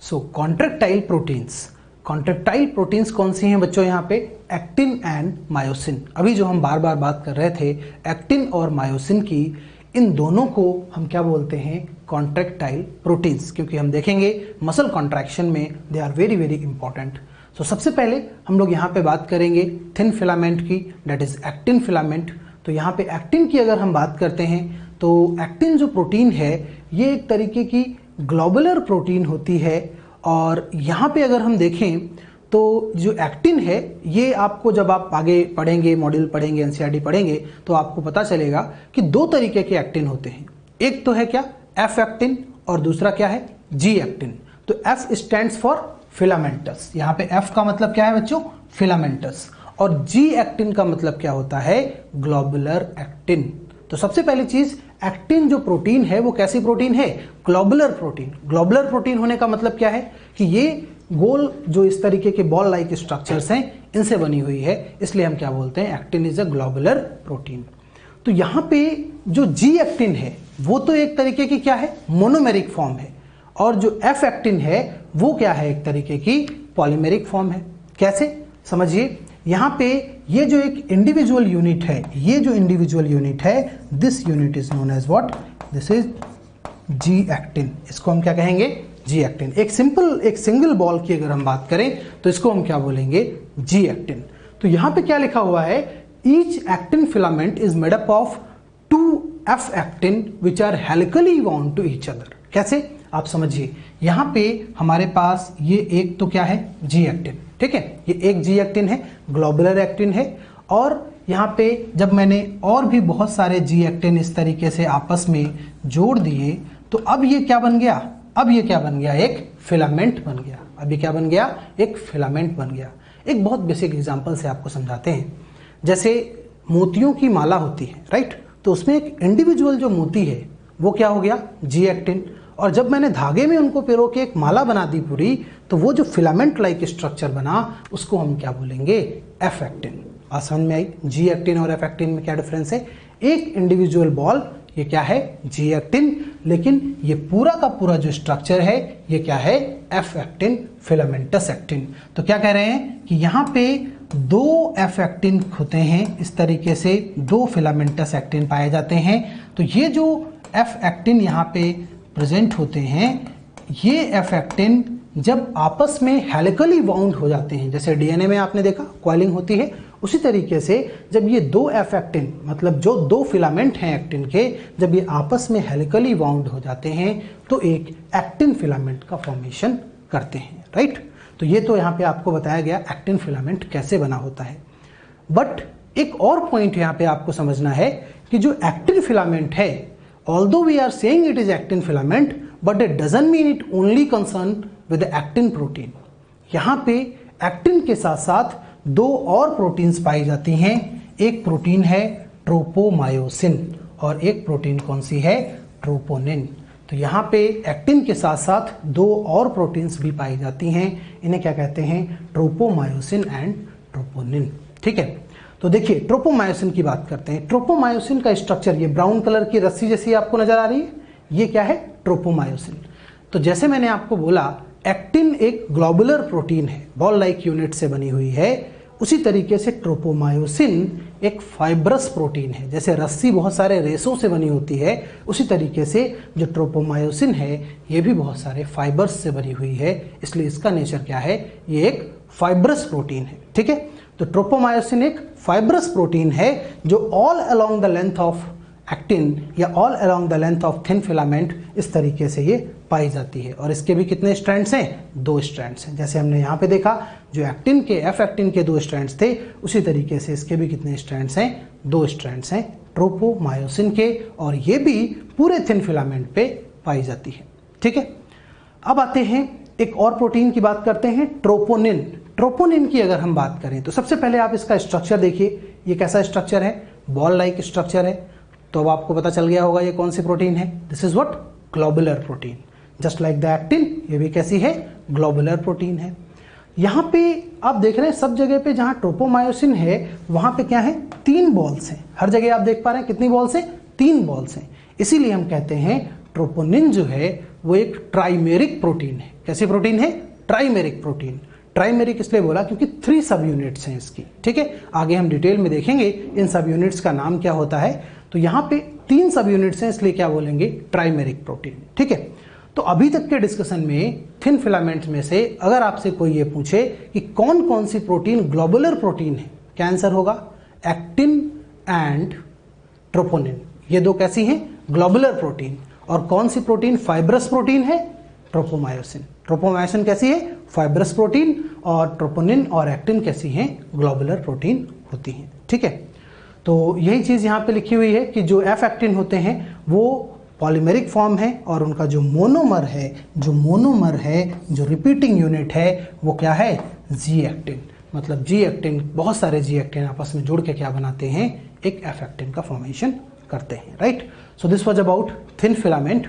सो contractile proteins कौन सी हैं बच्चों यहाँ पे? Actin and myosin. अभी जो हम बार बार बात कर रहे थे एक्टिन और मायोसिन की, इन दोनों को हम क्या बोलते हैं? कॉन्ट्रैक्टाइल प्रोटीन्स, क्योंकि हम देखेंगे मसल कॉन्ट्रैक्शन में they are very very important. So सबसे पहले हम लोग यहाँ पे बात करेंगे थिन फिलामेंट की, दैट इज एक्टिन फिलामेंट। तो यहाँ पे एक्टिन की अगर हम बात करते हैं तो एक्टिन जो प्रोटीन है ये एक तरीके की ग्लोबुलर प्रोटीन होती है। और यहाँ पे अगर हम देखें तो जो एक्टिन है ये आपको जब आप आगे पढ़ेंगे, मॉड्यूल पढ़ेंगे, एनसीईआरटी पढ़ेंगे, तो आपको पता चलेगा कि दो तरीके के एक्टिन होते हैं। एक तो है क्या? एफ एक्टिन, और दूसरा क्या है? जी एक्टिन। तो एफ स्टैंड्स फॉर फिलामेंटस। यहाँ पे एफ का मतलब क्या है बच्चों? फिलामेंटस। और जी एक्टिन का मतलब क्या होता है? Globular actin. तो सबसे पहली चीज, एक्टिन जो प्रोटीन है वो कैसी प्रोटीन है? Globular protein. ग्लोबुलर प्रोटीन होने का मतलब क्या है कि ये गोल जो इस तरीके के बॉल लाइक स्ट्रक्चर्स हैं इनसे बनी हुई है, इसलिए हम क्या बोलते हैं? Actin is a globular protein. तो यहाँ पे जो जी एक्टिन है वो तो एक तरीके की क्या है? मोनोमेरिक फॉर्म है। और जो एफ एक्टिन है वो क्या है? एक तरीके की पॉलीमेरिक फॉर्म है। कैसे? समझिए, यहाँ पे ये जो एक इंडिविजुअल यूनिट है, ये जो इंडिविजुअल यूनिट है, this unit is known as what? This is G actin. इसको हम क्या कहेंगे? G actin. एक सिंगल बॉल की अगर हम बात करें तो इसको हम क्या बोलेंगे? G actin. तो यहाँ पे क्या लिखा हुआ है? Each actin filament is made up of 2 F actin which are helically bound to each other. कैसे? आप समझिए, यहाँ पे हमारे पास ये एक तो क्या है? जी एक्टिन, ठीक है, ये एक जी एक्टिन है, ग्लोबुलर एक्टिन है। और यहाँ पे जब मैंने और भी बहुत सारे जी एक्टिन इस तरीके से आपस में जोड़ दिए तो अब ये क्या बन गया? अब ये क्या बन गया? एक फिलामेंट बन गया। अब ये क्या बन गया? एक फिलामेंट बन गया। एक बहुत बेसिक एग्जांपल से आपको समझाते हैं। जैसे मोतियों की माला होती है, राइट? तो उसमें एक इंडिविजुअल जो मोती है वो क्या हो गया? G actin. और जब मैंने धागे में उनको पिरो के एक माला बना दी पूरी, तो वो जो फिलामेंट लाइक स्ट्रक्चर बना उसको हम क्या बोलेंगे? F actin. समझ में आई? जी एक्टिन और एफ एक्टिन में क्या डिफरेंस है? एक इंडिविजुअल बॉल ये क्या है? जी एक्टिन, लेकिन ये पूरा का पूरा जो स्ट्रक्चर है ये क्या है? F actin, filamentous actin. तो क्या कह रहे हैं कि यहाँ पे 2 एफ एक्टिन होते हैं, इस तरीके से 2 फिलामेंटस एक्टिन पाए जाते हैं। तो ये जो एफ एक्टिन यहाँ पे प्रेजेंट होते हैं, ये एफ एक्टिन जब आपस में हेलिकली बाउंड हो जाते हैं, जैसे डीएनए में आपने देखा कॉइलिंग होती है, उसी तरीके से जब ये 2 एफ एक्टिन, मतलब जो 2 फिलामेंट हैं एक्टिन के, जब ये आपस में हेलिकली बाउंड हो जाते हैं तो एक एक्टिन फिलामेंट का फॉर्मेशन करते हैं, राइट? तो ये तो यहाँ पे आपको बताया गया एक्टिन फिलामेंट कैसे बना होता है। बट एक और पॉइंट यहाँ पे आपको समझना है कि जो एक्टिन फिलामेंट है, although we are saying it is actin filament, but it doesn't mean it only concerned with the actin protein. यहाँ पे एक्टिन के साथ साथ 2 और प्रोटीन्स पाई जाती हैं। एक प्रोटीन है ट्रोपोमायोसिन और एक प्रोटीन कौन सी है? ट्रोपोनिन। तो यहाँ पे एक्टिन के साथ साथ 2 और प्रोटीन्स भी पाई जाती हैं। इन्हें क्या कहते हैं? ट्रोपोमायोसिन एंड ट्रोपोनिन, ठीक है। तो देखिए, ट्रोपोमायोसिन की बात करते हैं। ट्रोपोमायोसिन का स्ट्रक्चर ये ब्राउन कलर की रस्सी जैसी आपको नजर आ रही है, ये क्या है? ट्रोपोमायोसिन। तो जैसे मैंने आपको बोला एक्टिन एक ग्लोबुलर प्रोटीन है, बॉल लाइक यूनिट से बनी हुई है, उसी तरीके से ट्रोपोमायोसिन एक फाइब्रस प्रोटीन है। जैसे रस्सी बहुत सारे रेशों से बनी होती है, उसी तरीके से जो ट्रोपोमायोसिन है ये भी बहुत सारे फाइबर्स से बनी हुई है, इसलिए इसका नेचर क्या है? ये एक फाइब्रस प्रोटीन है, ठीक है। तो ट्रोपोमायोसिन एक फाइब्रस प्रोटीन है जो all along the length of actin या all along the length of thin filament इस तरीके से ये पाई जाती है। और इसके भी कितने स्ट्रैंड्स हैं? 2 स्ट्रैंड्स हैं। जैसे हमने यहाँ पे देखा जो एक्टिन के, एफ एक्टिन के 2 स्ट्रैंड्स थे, उसी तरीके से इसके भी कितने स्ट्रैंड्स हैं? 2 स्ट्रैंड्स हैं ट्रोपोमायोसिन के, और ये भी पूरे थिन फिलामेंट पे पाई जाती है, ठीक है। अब आते हैं एक और प्रोटीन की बात करते हैं, ट्रोपोनिन। ट्रोपोनिन की अगर हम बात करें तो सबसे पहले आप इसका स्ट्रक्चर देखिए, ये कैसा स्ट्रक्चर है? बॉल लाइक स्ट्रक्चर है। तो अब आपको पता चल गया होगा ये कौन सी प्रोटीन है? This is what? Globular protein. Just like the actin, ये भी कैसी है? ग्लोबुलर प्रोटीन है। यहाँ पे आप देख रहे हैं सब जगह पे जहाँ ट्रोपोमायोसिन है वहां पे क्या है? 3 बॉल्स हैं। हर जगह आप देख पा रहे हैं कितनी बॉल्स हैं? 3 बॉल्स हैं। इसीलिए हम कहते हैं ट्रोपोनिन जो है वो एक ट्राइमेरिक प्रोटीन है। कैसी प्रोटीन है? Trimeric protein. ट्राइमेरिक इसलिए बोला क्योंकि 3 सब यूनिट्स हैं इसकी, ठीक है। आगे हम डिटेल में देखेंगे इन सब यूनिट्स का नाम क्या होता है। तो यहाँ पे 3 सब यूनिट्स हैं, इसलिए क्या बोलेंगे? ट्राइमेरिक प्रोटीन, ठीक है। तो अभी तक के डिस्कशन में थिन फिलामेंट्स में से अगर आपसे कोई ये पूछे कि कौन कौन सी प्रोटीन ग्लोबुलर प्रोटीन है, क्या आंसर होगा? एक्टिन एंड ट्रोपोनिन, ये दो कैसी हैं? Globular protein. और कौन सी प्रोटीन फाइब्रस प्रोटीन है? ट्रोपोमायोसिन। ट्रोपोमायोसिन कैसी है? Fibrous protein. और ट्रोपोनिन और एक्टिन कैसी हैं? ग्लोबुलर प्रोटीन होती हैं, ठीक है। तो यही चीज़ यहाँ पे लिखी हुई है कि जो एफ एक्टिन होते हैं वो पॉलीमेरिक फॉर्म है, और उनका जो मोनोमर है, जो रिपीटिंग यूनिट है, वो क्या है? G actin. मतलब जी एक्टिन, बहुत सारे जी एक्टिन आपस में जुड़ के क्या बनाते हैं? एक एफ एक्टिन का फॉर्मेशन करते हैं, right. So this was about thin filament.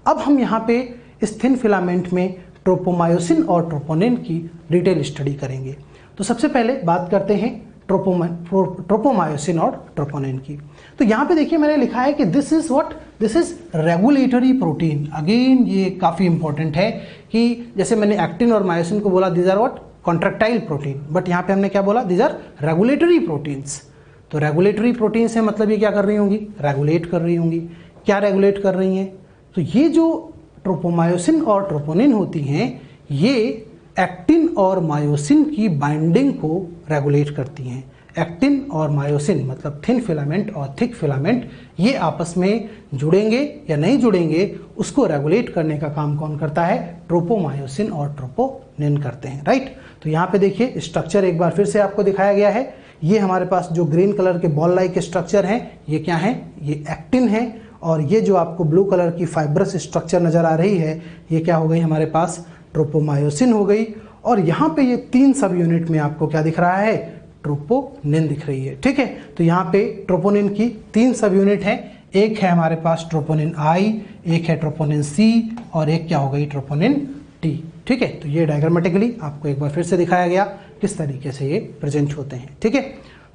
अब हम यहाँ पे इस थिन फिलामेंट में ट्रोपोमायोसिन और ट्रोपोनिन की डिटेल स्टडी करेंगे। तो सबसे पहले बात करते हैं ट्रोपोमायोसिन और ट्रोपोनिन की। तो यहाँ पे देखिए मैंने लिखा है कि this is what? This is regulatory protein. Again ये काफ़ी इंपॉर्टेंट है कि जैसे मैंने एक्टिन और मायोसिन को बोला these are what? Contractile protein, but यहाँ पे हमने क्या बोला? These are regulatory proteins. तो रेगुलेटरी प्रोटीन से मतलब ये क्या कर रही होंगी? रेगुलेट कर रही होंगी। क्या रेगुलेट कर रही हैं? तो ये जो ट्रोपोमायोसिन और ट्रोपोनिन होती हैं, ये एक्टिन और मायोसिन की बाइंडिंग को रेगुलेट करती हैं। एक्टिन और मायोसिन मतलब थिन फिलामेंट और थिक फिलामेंट, ये आपस में जुड़ेंगे या नहीं जुड़ेंगे, उसको रेगुलेट करने का काम कौन करता है? ट्रोपोमायोसिन और ट्रोपोनिन करते हैं, राइट। तो यहाँ पे देखिए स्ट्रक्चर एक बार फिर से आपको दिखाया गया है। ये हमारे पास जो ग्रीन कलर के बॉल लाइक स्ट्रक्चर हैं, ये क्या हैं? ये एक्टिन है। और ये जो आपको ब्लू कलर की फाइब्रस स्ट्रक्चर नजर आ रही है, ये क्या हो गई? हमारे पास ट्रोपोमायोसिन हो गई। और यहाँ पे ये 3 सब यूनिट में आपको क्या दिख रहा है? ट्रोपोनिन दिख रही है, ठीक है। तो यहाँ पे ट्रोपोनिन की 3 सब यूनिट है। एक है हमारे पास ट्रोपोनिन आई, एक है ट्रोपोनिन सी, और एक क्या हो गई? ट्रोपोनिन टी, ठीक है। तो ये डायग्रामेटिकली आपको एक बार फिर से दिखाया गया किस तरीके से ये प्रेजेंट होते हैं, ठीक है।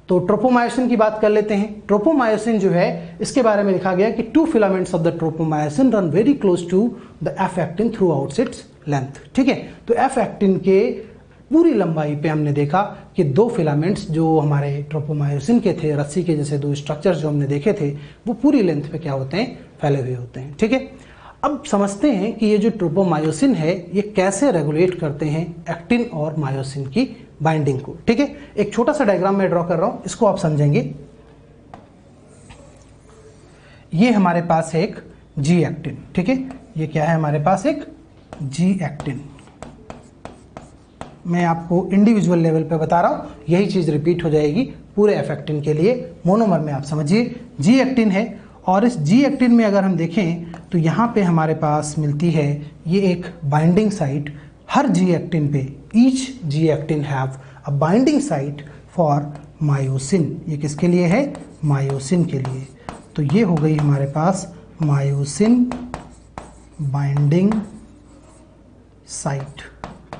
तो ट्रोपोमायोसिन की बात कर लेते हैं। ट्रोपोमायोसिन जो है, इसके बारे में लिखा गया कि 2 filaments of the tropomyosin run very close to the F actin throughout its length, ठीक है। तो एफ एक्टिन के पूरी लंबाई पे हमने देखा कि 2 फिलामेंट्स जो हमारे ट्रोपोमायोसिन के थे, रस्सी के जैसे 2 स्ट्रक्चर्स जो हमने देखे थे, वो पूरी लेंथ पे क्या होते हैं? फैले हुए होते हैं, ठीक है। अब समझते हैं कि ये जो ट्रोपोमायोसिन है, ये कैसे रेगुलेट करते हैं एक्टिन और मायोसिन की बाइंडिंग को, ठीक है। एक छोटा सा डायग्राम मैं ड्रॉ कर रहा हूं, इसको आप समझेंगे। ये हमारे पास है एक जी एक्टिन, ठीक है। ये क्या है? हमारे पास एक जी एक्टिन। मैं आपको इंडिविजुअल लेवल पे बता रहा हूं, यही चीज रिपीट हो जाएगी पूरे एफ एक्टिन के लिए। मोनोमर में आप समझिए जी एक्टिन है, और इस जी एक्टिन में अगर हम देखें तो यहाँ पे हमारे पास मिलती है ये एक बाइंडिंग साइट हर जी एक्टिन पे। Each G actin have a binding site for myosin. ये किसके लिए है? मायोसिन के लिए। तो ये हो गई हमारे पास मायोसिन बाइंडिंग साइट,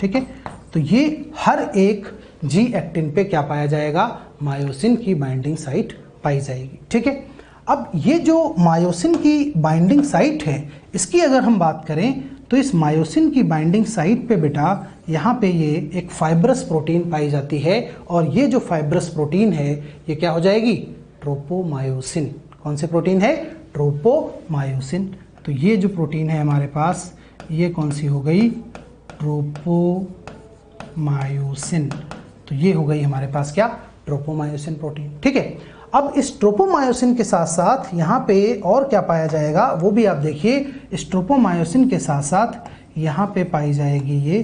ठीक है। तो ये हर एक जी एक्टिन पे क्या पाया जाएगा? मायोसिन की बाइंडिंग साइट पाई जाएगी, ठीक है। अब ये जो मायोसिन की बाइंडिंग साइट है, इसकी अगर हम बात करें तो इस मायोसिन की बाइंडिंग साइट पे बेटा यहाँ पे ये एक फाइब्रस प्रोटीन पाई जाती है, और ये जो फाइब्रस प्रोटीन है ये क्या हो जाएगी? ट्रोपोमायोसिन। कौन से प्रोटीन है? ट्रोपोमायोसिन। तो ये जो प्रोटीन है हमारे पास, ये कौन सी हो गई? ट्रोपोमायोसिन। तो ये हो गई हमारे पास क्या? ट्रोपोमायोसिन प्रोटीन, ठीक है। अब इस ट्रोपोमायोसिन के साथ साथ यहाँ पे और क्या पाया जाएगा वो भी आप देखिए। इस ट्रोपोमायोसिन के साथ साथ यहाँ पे पाई जाएगी ये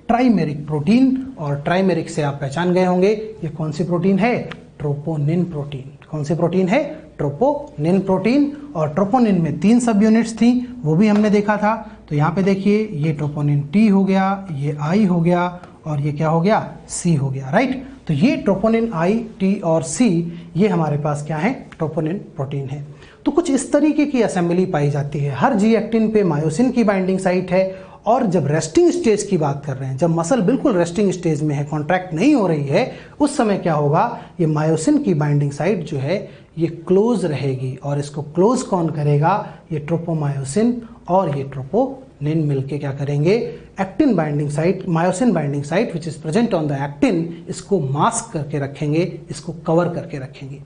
ट्राइमेरिक प्रोटीन, और ट्राइमेरिक से आप पहचान गए होंगे ये कौन सी प्रोटीन है? Troponin protein. कौन सी प्रोटीन है? Troponin protein. और ट्रोपोनिन में 3 सब यूनिट्स थी, वो भी हमने देखा था। तो यहाँ पे देखिए ये ट्रोपोनिन टी हो गया, ये आई हो गया, और ये क्या हो गया? सी हो गया, राइट। तो ये ट्रोपोनिन आई, टी और सी, ये हमारे पास क्या है? ट्रोपोनिन प्रोटीन है। तो कुछ इस तरीके की असेंबली पाई जाती है। हर जी एक्टिन पे मायोसिन की बाइंडिंग साइट है, और जब रेस्टिंग स्टेज की बात कर रहे हैं, जब मसल बिल्कुल रेस्टिंग स्टेज में है, कॉन्ट्रैक्ट नहीं हो रही है, उस समय क्या होगा? ये मायोसिन की बाइंडिंग साइट जो है ये क्लोज रहेगी, और इसको क्लोज कौन करेगा? ये ट्रोपोमायोसिन और ये ट्रोपोनिन ट्रोपोनिन मिलके क्या करेंगे, actin binding site, myosin binding site which is present on the actin, इसको मास्क करके रखेंगे, इसको कवर करके रखेंगे।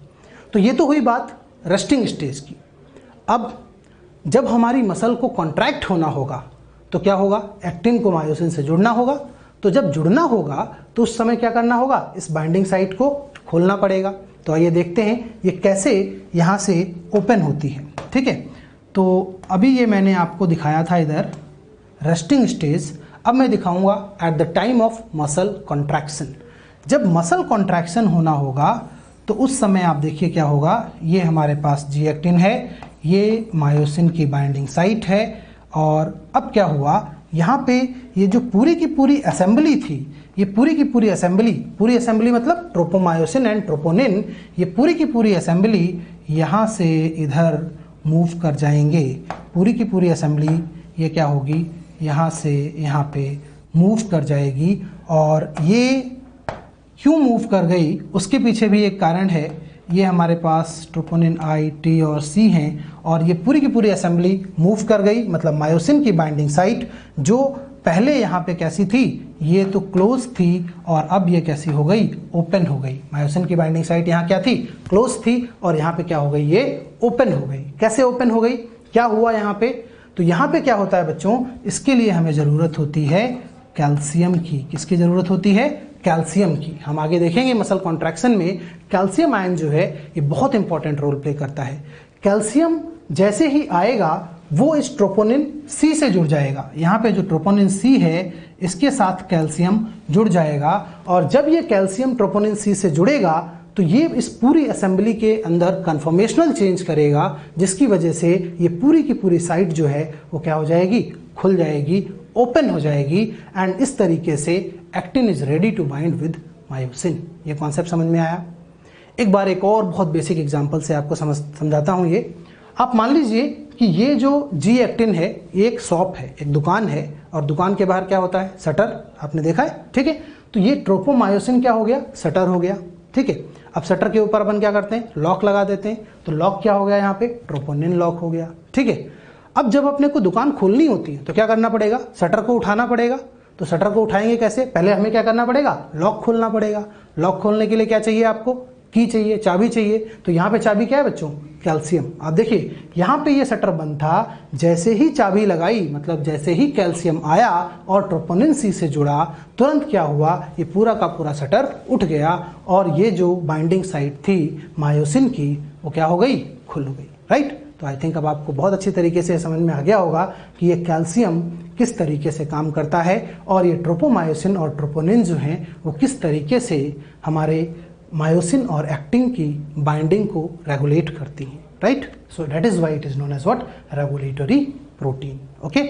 तो ये तो हुई बात रेस्टिंग स्टेज की। अब जब हमारी मसल को कॉन्ट्रैक्ट होना होगा तो क्या होगा, एक्टिन को मायोसिन से जुड़ना होगा। तो जब जुड़ना होगा तो उस समय क्या करना होगा, इस बाइंडिंग साइट को खोलना पड़ेगा। तो आइए देखते हैं ये कैसे यहाँ से ओपन होती है। ठीक है, तो अभी ये मैंने आपको दिखाया था इधर रेस्टिंग स्टेज। अब मैं दिखाऊंगा at the time of muscle contraction. जब मसल कॉन्ट्रैक्शन होना होगा तो उस समय आप देखिए क्या होगा, ये हमारे पास जी एक्टिन है, ये मायोसिन की बाइंडिंग साइट है। और अब क्या हुआ, यहाँ पे ये जो पूरी की पूरी असेंबली थी, ये पूरी की पूरी असेंबली मतलब ट्रोपोमायोसिन एंड ट्रोपोनिन, ये पूरी की पूरी असेंबली यहाँ से इधर मूव कर जाएंगे। पूरी की पूरी असेंबली ये क्या होगी, यहाँ से यहाँ पे मूव कर जाएगी। और ये क्यों मूव कर गई उसके पीछे भी एक कारण है। ये हमारे पास ट्रोपोनिन आई, टी और सी हैं और ये पूरी की पूरी असेंबली मूव कर गई, मतलब मायोसिन की बाइंडिंग साइट जो पहले यहाँ पे कैसी थी, ये तो क्लोज थी और अब ये कैसी हो गई, ओपन हो गई। मायोसिन की बाइंडिंग साइट यहाँ क्या थी, क्लोज थी और यहाँ पे क्या हो गई, ये ओपन हो गई। कैसे ओपन हो गई, क्या हुआ यहाँ पे, तो यहाँ पे क्या होता है बच्चों, इसके लिए हमें ज़रूरत होती है कैल्शियम की। किसकी ज़रूरत होती है, कैल्शियम की। हम आगे देखेंगे मसल कॉन्ट्रैक्शन में कैल्शियम आयन जो है ये बहुत इंपॉर्टेंट रोल प्ले करता है। कैल्शियम जैसे ही आएगा वो इस ट्रोपोनिन सी से जुड़ जाएगा। यहाँ पे जो ट्रोपोनिन सी है इसके साथ कैल्शियम जुड़ जाएगा और जब ये कैल्शियम ट्रोपोनिन सी से जुड़ेगा तो ये इस पूरी असेंबली के अंदर कन्फॉर्मेशनल चेंज करेगा, जिसकी वजह से ये पूरी की पूरी साइट जो है वो क्या हो जाएगी, खुल जाएगी, ओपन हो जाएगी। एंड इस तरीके से actin is ready to bind with myosin. ये कॉन्सेप्ट समझ में आया। एक बार एक और बहुत बेसिक एग्जांपल से आपको समझाता हूँ। ये आप मान लीजिए कि ये जो जी एक्टिन है ये एक शॉप है, एक दुकान है और दुकान के बाहर क्या होता है, शटर, आपने देखा है। ठीक है, तो ये ट्रोपोमायोसिन क्या हो गया, शटर हो गया। ठीक है, अब शटर के ऊपर अपन क्या करते हैं, लॉक लगा देते हैं। तो लॉक क्या हो गया, यहाँ पे ट्रोपोनिन लॉक हो गया। ठीक है, अब जब अपने को दुकान खोलनी होती है तो क्या करना पड़ेगा, शटर को उठाना पड़ेगा। तो शटर को उठाएंगे कैसे, पहले हमें क्या करना पड़ेगा, लॉक खोलना पड़ेगा। लॉक खोलने के लिए क्या चाहिए आपको, की चाहिए, चाबी चाहिए। तो यहाँ पे चाबी क्या है बच्चों, कैल्शियम। आप देखिए यहाँ पे ये शटर बंद था, जैसे ही चाबी लगाई, मतलब जैसे ही कैल्शियम आया और ट्रोपोनिन सी से जुड़ा, तुरंत क्या हुआ, ये पूरा का पूरा शटर उठ गया और ये जो बाइंडिंग साइट थी मायोसिन की वो क्या हो गई, खुल गई। राइट, तो आई थिंक अब आपको बहुत अच्छी तरीके से समझ में आ गया होगा कि ये कैल्शियम किस तरीके से काम करता है और ये ट्रोपोमायोसिन और ट्रोपोनिन जो हैं वो किस तरीके से हमारे मायोसिन और एक्टिन की बाइंडिंग को रेगुलेट करती हैं। Right, so that is why it is known as what, regulatory protein. Okay,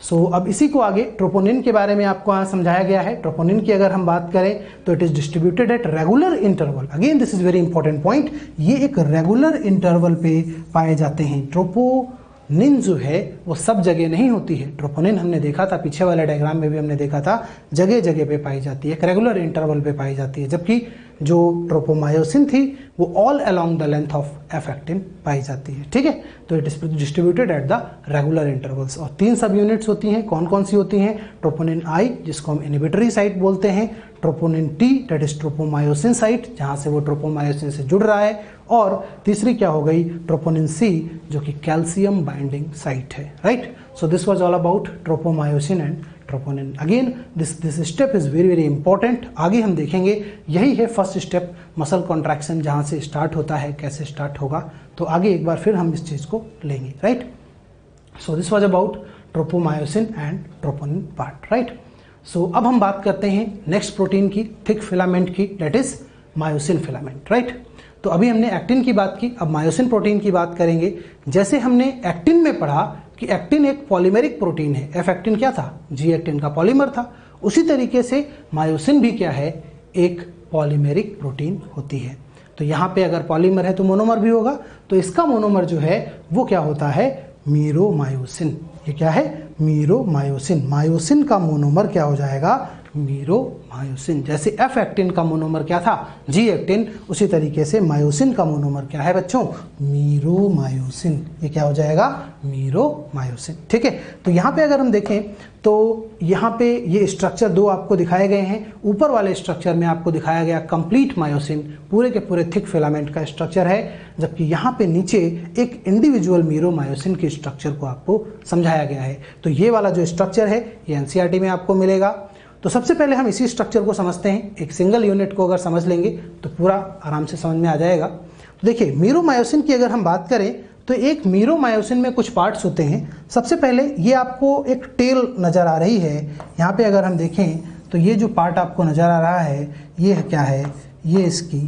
so अब इसी को आगे ट्रोपोनिन के बारे में आपको यहाँ समझाया गया है। ट्रोपोनिन की अगर हम बात करें तो it is distributed at regular interval. Again this is very important point, ये एक रेगुलर इंटरवल पे पाए जाते हैं। ट्रोपोनिन जो है वो सब जगह नहीं होती है। ट्रोपोनिन हमने देखा था, पीछे वाले डायग्राम में भी हमने देखा था, जगह जगह पे पाई जाती है, एक रेगुलर इंटरवल पे पाई जाती है। जबकि जो ट्रोपोमायोसिन थी वो all along the length of F actin पाई जाती है। ठीक है, तो it is distributed at the regular intervals. और 3 सब यूनिट्स होती हैं, कौन कौन सी होती हैं, ट्रोपोनिन आई जिसको हम इनहिबिटरी साइट बोलते हैं, troponin T that is tropomyosin site जहां से वो ट्रोपोमायोसिन से जुड़ रहा है, और तीसरी क्या हो गई, ट्रोपोनिन सी जो कि कैल्शियम बाइंडिंग साइट है। Right, so this was all about tropomyosin and troponin. Again this step is very very important. आगे हम देखेंगे, यही है फर्स्ट स्टेप मसल कॉन्ट्रैक्शन, जहां से स्टार्ट होता है, कैसे स्टार्ट होगा। तो आगे एक बार फिर हम इस चीज को लेंगे। Right, so this was about tropomyosin and troponin part. Right, so अब हम बात करते हैं नेक्स्ट प्रोटीन की, थिक फिलामेंट की, that is myosin filament. Right, तो अभी हमने एक्टिन की बात की, अब मायोसिन प्रोटीन की बात करेंगे। जैसे हमने एक्टिन में पढ़ा कि एक्टिन एक पॉलीमेरिक प्रोटीन है, एफ एक्टिन क्या था, जी एक्टिन का पॉलीमर था, उसी तरीके से मायोसिन भी क्या है, एक पॉलीमेरिक प्रोटीन होती है। तो यहाँ पे अगर पॉलीमर है तो मोनोमर भी होगा, तो इसका मोनोमर जो है वो क्या होता है, मीरोमायोसिन। ये क्या है, मीरोमायोसिन। मायोसिन का मोनोमर क्या हो जाएगा, मीरोमायोसिन। जैसे एफ एक्टिन का मोनोमर क्या था, जी एक्टिन, उसी तरीके से मायोसिन का मोनोमर क्या है बच्चों, मीरोमायोसिन। ये क्या हो जाएगा, मीरोमायोसिन। ठीक है, तो यहाँ पे अगर हम देखें तो यहाँ पे ये स्ट्रक्चर दो आपको दिखाए गए हैं। ऊपर वाले स्ट्रक्चर में आपको दिखाया गया कंप्लीट मायोसिन, पूरे के पूरे थिक फिलामेंट का स्ट्रक्चर है, जबकि यहाँ पे नीचे एक इंडिविजुअल मीरोमायोसिन के स्ट्रक्चर को आपको समझाया गया है। तो ये वाला जो स्ट्रक्चर है ये एनसीईआरटी में आपको मिलेगा। तो सबसे पहले हम इसी स्ट्रक्चर को समझते हैं। एक सिंगल यूनिट को अगर समझ लेंगे तो पूरा आराम से समझ में आ जाएगा। तो देखिए, मीरोमायोसिन की अगर हम बात करें तो एक मीरोमायोसिन में कुछ पार्ट्स होते हैं। सबसे पहले ये आपको एक टेल नज़र आ रही है। यहाँ पे अगर हम देखें तो ये जो पार्ट आपको नज़र आ रहा है ये क्या है, ये इसकी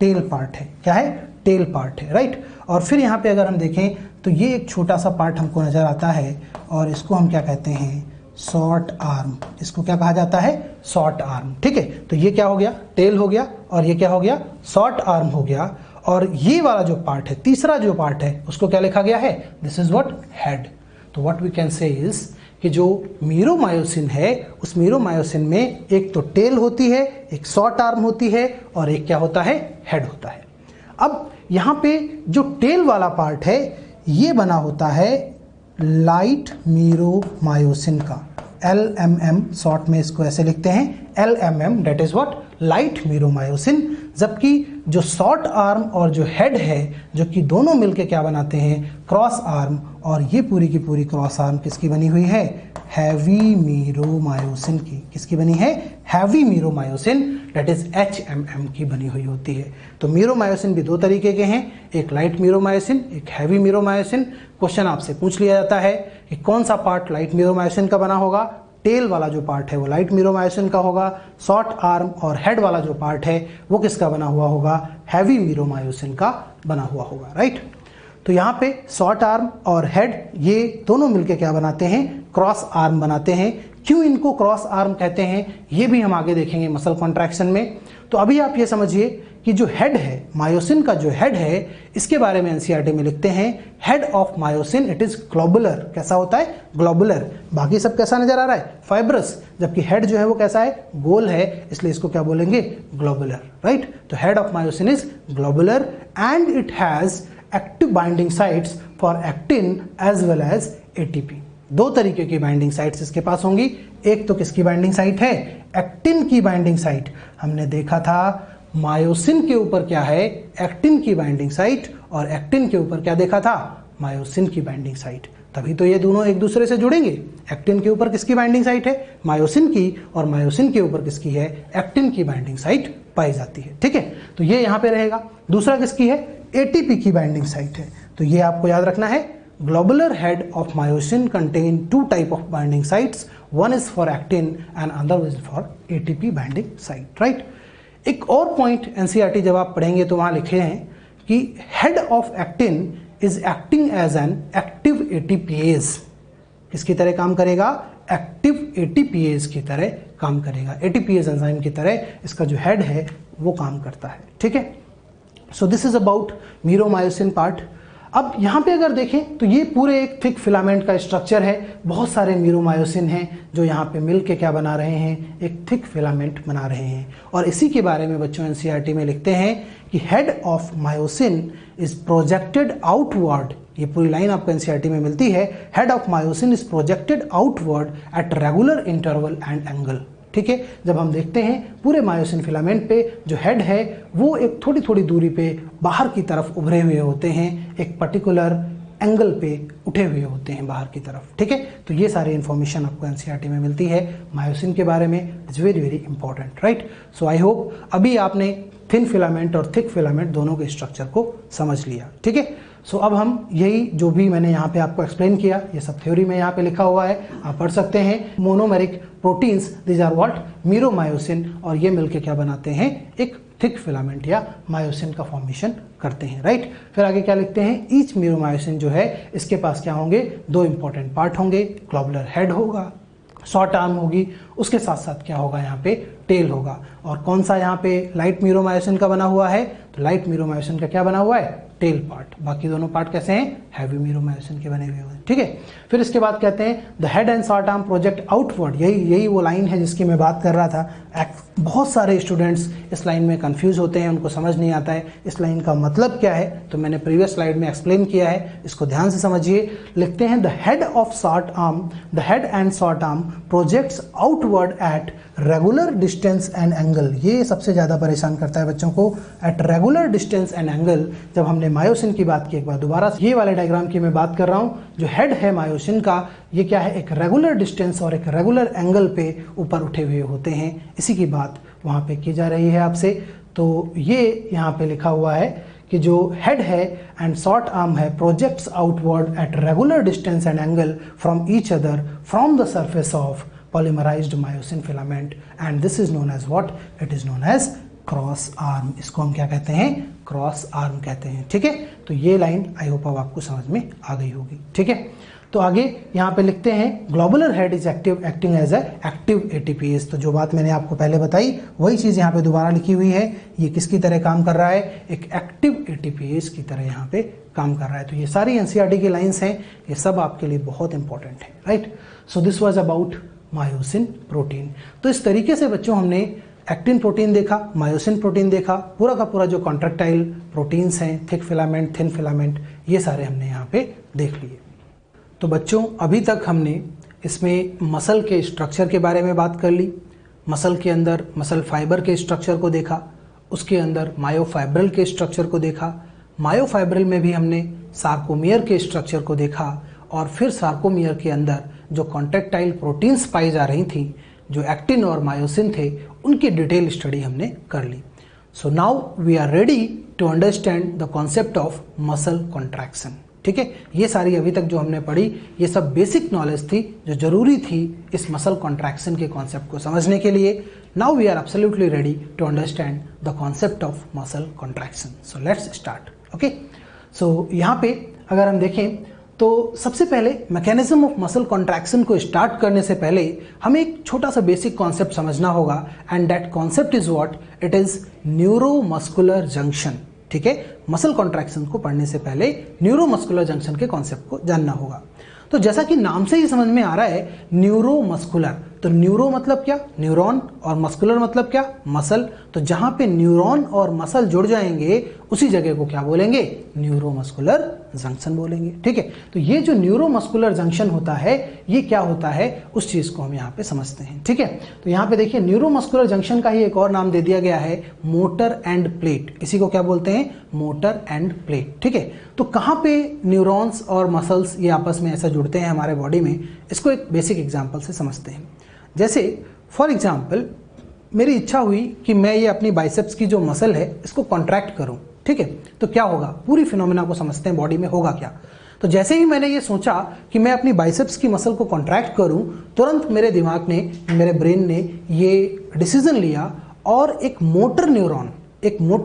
टेल पार्ट है। क्या है, टेल पार्ट है, राइट। और फिर यहाँ पे अगर हम देखें तो ये एक छोटा सा पार्ट हमको नज़र आता है और इसको हम क्या कहते हैं, शॉर्ट आर्म। इसको क्या कहा जाता है, शॉर्ट आर्म। ठीक है, तो ये क्या हो गया, टेल हो गया, और ये क्या हो गया, शॉर्ट आर्म हो गया। और ये वाला जो पार्ट है, तीसरा जो पार्ट है, उसको क्या लिखा गया है, दिस इज व्हाट, हेड। तो what we can say is कि जो मीरोमायोसिन है उस मीरोमायोसिन में एक तो टेल होती है, एक शॉर्ट आर्म होती है, और एक क्या होता है, हेड होता है। अब यहाँ पे जो टेल वाला पार्ट है ये बना होता है लाइट मीरोमायोसिन का, LMM, शॉर्ट में इसको ऐसे लिखते हैं LMM, that is what, light meromyosin. जबकि जो शॉर्ट आर्म और जो हेड है, जो कि दोनों मिलके क्या बनाते हैं, क्रॉस आर्म, और ये पूरी की पूरी क्रॉस आर्म किसकी बनी हुई है, हैवी मीरोमायोसिन की। किसकी बनी है, heavy meromyosin, that is HMM की बनी हुई होती है। तो मीरोमायोसिन भी दो तरीके के हैं, एक लाइट मीरोमायोसिन, एक हैवी मीरोमायोसिन। क्वेश्चन आपसे पूछ लिया जाता है कि कौन सा पार्ट लाइट मीरोमायोसिन का बना होगा, टेल वाला जो पार्ट है वो लाइट मीरोमायोसिन का होगा, शॉर्ट आर्म और हेड वाला जो पार्ट है वो किसका बना हुआ होगा, हैवी मीरोमायोसिन का बना हुआ होगा, राइट। तो यहाँ पे शॉर्ट आर्म और हेड ये दोनों मिलके क्या बनाते हैं, क्रॉस आर्म बनाते हैं। क्यों इनको क्रॉस आर्म कहते हैं ये भी हम आगे देखेंगे मसल कॉन्ट्रैक्शन में। तो अभी आप ये समझिए कि जो हेड है, मायोसिन का जो हेड है, इसके बारे में एनसीईआरटी में लिखते हैं, head of myosin it is globular. कैसा होता है, ग्लोबुलर। बाकी सब कैसा नजर आ रहा है, फाइब्रस, जबकि हेड जो है वो कैसा है, गोल है, इसलिए इसको क्या बोलेंगे, ग्लोबुलर, राइट। तो head of myosin is globular and it has active binding sites for actin as well as ATP। दो तरीके की बाइंडिंग साइट्स इसके पास होंगी। एक तो किसकी बाइंडिंग साइट है, एक्टिन की बाइंडिंग साइट। हमने देखा था मायोसिन के ऊपर क्या है, एक्टिन की बाइंडिंग साइट, और एक्टिन के ऊपर क्या देखा था, मायोसिन की बाइंडिंग साइट। तभी तो ये दोनों एक दूसरे से जुड़ेंगे। एक्टिन के ऊपर किसकी बाइंडिंग साइट है, मायोसिन की, और मायोसिन के ऊपर किसकी है, एक्टिन की बाइंडिंग साइट पाई जाती है। ठीक है, तो ये यहाँ पे रहेगा। दूसरा किसकी है, ATP की बाइंडिंग साइट है। तो ये आपको याद रखना है, globular head of myosin contain two type of binding sites, one is for actin and other is for ATP binding site, right. एक और पॉइंट एनसीईआरटी जब आप पढ़ेंगे तो वहां लिखे हैं कि head of actin is acting as an active ATPase। किसकी तरह काम करेगा, एक्टिव ATPase की तरह काम करेगा। ATPase एंजाइम की तरह इसका जो हेड है वो काम करता है। ठीक है, so this is about meromyosin part. अब यहाँ पे अगर देखें तो ये पूरे एक थिक फिलामेंट का स्ट्रक्चर है। बहुत सारे मीरोमायोसिन हैं जो यहाँ पे मिल के क्या बना रहे हैं, एक थिक फिलामेंट बना रहे हैं। और इसी के बारे में बच्चों एनसीईआरटी में लिखते हैं कि head of myosin is projected outward. ये पूरी लाइन आपको एनसीईआरटी में मिलती है, head of myosin is projected outward at regular interval and angle. ठीक है, जब हम देखते हैं पूरे मायोसिन फिलामेंट पे जो हेड है वो एक थोड़ी थोड़ी दूरी पे बाहर की तरफ उभरे हुए होते हैं, एक पर्टिकुलर एंगल पे उठे हुए होते हैं बाहर की तरफ। ठीक है, तो ये सारी इन्फॉर्मेशन आपको एनसीईआरटी में मिलती है मायोसिन के बारे में। It's very very important, right. So I hope अभी आपने थिन फिलामेंट और थिक फिलामेंट दोनों के स्ट्रक्चर को समझ लिया। ठीक है, सो अब हम यही जो भी मैंने यहाँ पे आपको एक्सप्लेन किया ये सब थ्योरी में यहाँ पे लिखा हुआ है, आप पढ़ सकते हैं। Monomeric proteins, these are what, meromyosin, और ये मिलके क्या बनाते हैं, एक थिक फिलामेंट या मायोसिन का फॉर्मेशन करते हैं, राइट। फिर आगे क्या लिखते हैं, ईच मीरोमायोसिन जो है इसके पास क्या होंगे, दो इंपॉर्टेंट पार्ट होंगे, ग्लोबुलर हेड होगा, शॉर्ट आर्म होगी, उसके साथ साथ क्या होगा यहाँ पे, टेल होगा। और कौन सा यहाँ पे लाइट मीरोमायोसिन का बना हुआ है, तो लाइट मीरोमायोसिन का क्या बना हुआ है, टेल पार्ट, बाकी दोनों पार्ट कैसे हैं, हैवी मीरोमायोसिन के बने हुए हैं, ठीक है। फिर इसके बाद कहते हैं the head and short arm project outward, यही वो लाइन है जिसकी मैं बात कर रहा था। बहुत सारे स्टूडेंट्स इस लाइन में कंफ्यूज होते हैं, उनको समझ नहीं आता है इस लाइन का मतलब क्या है, तो मैंने प्रीवियस स्लाइड में एक्सप्लेन किया है, इसको ध्यान से समझिए। लिखते हैं the head and short arm projects outward at regular distance and angle, ये सबसे ज़्यादा परेशान करता है बच्चों को, at regular distance and angle. जब हमने मायोसिन की बात की, एक बार दोबारा ये वाले डायग्राम की मैं बात कर रहा हूँ, जो हेड है मायोसिन का, ये क्या है, एक रेगुलर डिस्टेंस और एक रेगुलर एंगल पे ऊपर उठे हुए होते हैं, इसी की बात वहाँ पे की जा रही है आपसे। तो ये यहाँ पे लिखा हुआ है कि जो हेड है एंड शॉर्ट आर्म है projects outward at regular distance and angle from each other from the surface of polymerized myosin filament and this is known as what, it is known as cross arm. इसको हम क्या कहते हैं, cross arm कहते हैं, ठीक है। तो ये लाइन आई होप अब आपको समझ में आ गई होगी, ठीक है। तो आगे यहाँ पे लिखते हैं globular head is acting as a active ATPase. तो जो बात मैंने आपको पहले बताई वही चीज़ यहाँ पे दोबारा लिखी हुई है, ये किसकी तरह काम कर रहा है, एक एक्टिव एटीपीएस की तरह यहाँ पे काम कर रहा है। तो ये सारी एनसीईआरटी की लाइन्स हैं, ये सब आपके लिए बहुत इंपॉर्टेंट है, right. So this was about myosin protein. तो इस तरीके से बच्चों हमने एक्टिन प्रोटीन देखा, मायोसिन प्रोटीन देखा, पूरा का पूरा जो कॉन्ट्रैक्टाइल प्रोटीन्स हैं, थिक फिलामेंट, थिन फिलामेंट, ये सारे हमने यहाँ पे देख लिए। तो बच्चों अभी तक हमने इसमें मसल के स्ट्रक्चर के बारे में बात कर ली, मसल के अंदर मसल फाइबर के स्ट्रक्चर को देखा, उसके अंदर मायोफाइब्रल के स्ट्रक्चर को देखा, मायोफाइब्रल में भी हमने सार्कोमियर के स्ट्रक्चर को देखा, और फिर सार्कोमियर के अंदर जो कॉन्ट्रैक्टाइल प्रोटीन्स पाई जा रही थी, जो एक्टिन और मायोसिन थे, उनकी डिटेल स्टडी हमने कर ली। So now we are ready to understand the concept of muscle contraction, ठीक है। ये सारी अभी तक जो हमने पढ़ी, ये सब बेसिक नॉलेज थी जो जरूरी थी इस मसल कॉन्ट्रैक्शन के कॉन्सेप्ट को समझने के लिए। Now we are absolutely ready to understand the concept of muscle contraction. So let's start, okay. So यहाँ पे अगर हम देखें तो सबसे पहले मैकेनिज्म ऑफ मसल कॉन्ट्रैक्शन को स्टार्ट करने से पहले हमें एक छोटा सा बेसिक कॉन्सेप्ट समझना होगा, and that concept is what, it is neuromuscular junction, ठीक है। मसल कॉन्ट्रैक्शन को पढ़ने से पहले न्यूरोमस्कुलर जंक्शन के कॉन्सेप्ट को जानना होगा। तो जैसा कि नाम से ही समझ में आ रहा है न्यूरोमस्कुलर, तो न्यूरो मतलब क्या, न्यूरॉन, और मस्कुलर मतलब क्या, मसल। तो जहां पे न्यूरॉन और मसल जुड़ जाएंगे उसी जगह को क्या बोलेंगे, न्यूरोमस्कुलर जंक्शन बोलेंगे, ठीक है। तो ये जो न्यूरोमस्कुलर जंक्शन होता है, ये क्या होता है, उस चीज को हम यहाँ पे समझते हैं, ठीक है। तो यहाँ पे देखिए न्यूरोमस्कुलर जंक्शन का ही एक और नाम दे दिया गया है, मोटर एंड प्लेट। इसी को क्या बोलते हैं, मोटर एंड प्लेट, ठीक है। तो कहाँ पे न्यूरॉन्स और मसल्स ये आपस में ऐसा जुड़ते हैं हमारे बॉडी में, इसको एक बेसिक एग्जाम्पल से समझते हैं। जैसे फॉर एग्जाम्पल मेरी इच्छा हुई कि मैं ये अपनी बाइसेप्स की जो मसल है इसको कॉन्ट्रैक्ट करूं, ठीक है। तो क्या होगा, पूरी फिनोमेना को समझते हैं, बॉडी में होगा क्या। तो जैसे ही मैंने ये सोचा कि मैं अपनी बाइसेप्स की मसल को कॉन्ट्रैक्ट करूं, तुरंत मेरे दिमाग ने, मेरे ब्रेन ने ये डिसीजन लिया और एक मोटर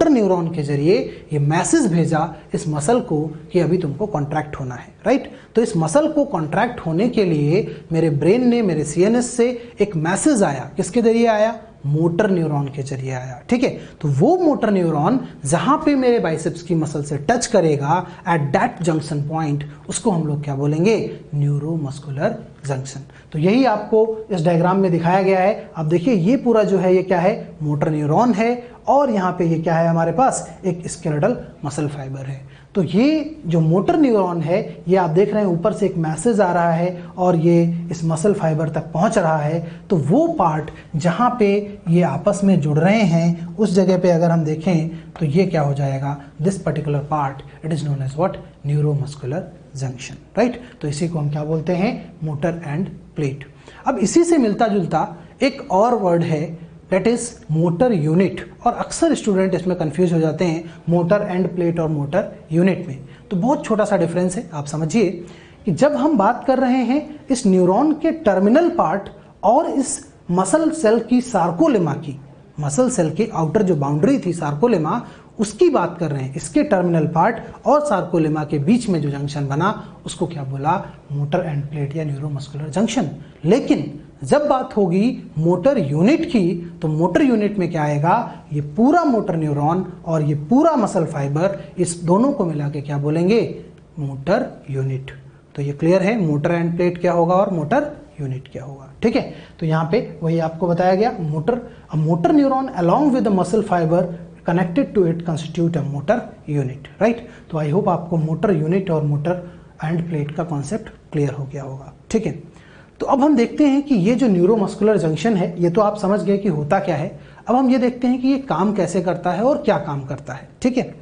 न्यूरॉन के जरिए ये मैसेज भेजा इस मसल को कि अभी तुमको कॉन्ट्रैक्ट होना है, राइट। तो इस मसल को कॉन्ट्रैक्ट होने के लिए मेरे ब्रेन ने, मेरे सीएनएस से एक मैसेज आया, किसके जरिए आया, मोटर न्यूरॉन के जरिए आया, ठीक है। तो वो मोटर न्यूरॉन जहां पे मेरे बाइसेप्स की मसल से टच करेगा, एट दैट जंक्शन पॉइंट, उसको हम लोग क्या बोलेंगे, न्यूरोमस्कुलर जंक्शन। तो यही आपको इस डायग्राम में दिखाया गया है। अब देखिए ये पूरा जो है ये क्या है, मोटर न्यूरॉन है, और यहाँ पे ये क्या है, हमारे पास एक स्केलेटल मसल फाइबर है। तो ये जो मोटर न्यूरॉन है, ये आप देख रहे हैं ऊपर से एक मैसेज आ रहा है और ये इस मसल फाइबर तक पहुंच रहा है। तो वो पार्ट जहाँ पे ये आपस में जुड़ रहे हैं, उस जगह पे अगर हम देखें तो ये क्या हो जाएगा, this particular part, it is known as what, neuromuscular junction, right. तो इसी को हम क्या बोलते हैं, मोटर एंड प्लेट। अब इसी से मिलता जुलता एक और वर्ड है, दैट इज मोटर यूनिट, और अक्सर स्टूडेंट इसमें कंफ्यूज हो जाते हैं मोटर एंड प्लेट और मोटर यूनिट में। तो बहुत छोटा सा डिफरेंस है, आप समझिए कि जब हम बात कर रहे हैं इस न्यूरॉन के टर्मिनल पार्ट और इस मसल सेल की सार्कोलेमा की, मसल सेल के आउटर जो बाउंड्री थी सार्कोलेमा, उसकी बात कर रहे हैं। इसके टर्मिनल पार्ट और सार्कोलेमा के बीच में जो जंक्शन बना उसको क्या बोला, मोटर एंड प्लेट या न्यूरोमस्कुलर जंक्शन। लेकिन जब बात होगी मोटर यूनिट की, तो मोटर यूनिट में क्या आएगा, ये पूरा मोटर न्यूरॉन और ये पूरा मसल फाइबर, इस दोनों को मिला के क्या बोलेंगे, मोटर यूनिट। तो ये क्लियर है, मोटर एंड प्लेट क्या होगा और मोटर यूनिट क्या होगा। ठीक है, तो यहाँ पे वही आपको बताया गया, motor neuron along with the muscle fibre connected to it constitute a motor unit, right. तो आई होप आपको मोटर यूनिट और मोटर एंड प्लेट का कॉन्सेप्ट क्लियर हो गया होगा। ठीक है, तो अब हम देखते हैं कि ये जो न्यूरोमस्कुलर जंक्शन है, ये तो आप समझ गए कि होता क्या है। अब हम ये देखते हैं कि ये काम कैसे करता है और क्या काम करता है। ठीक है,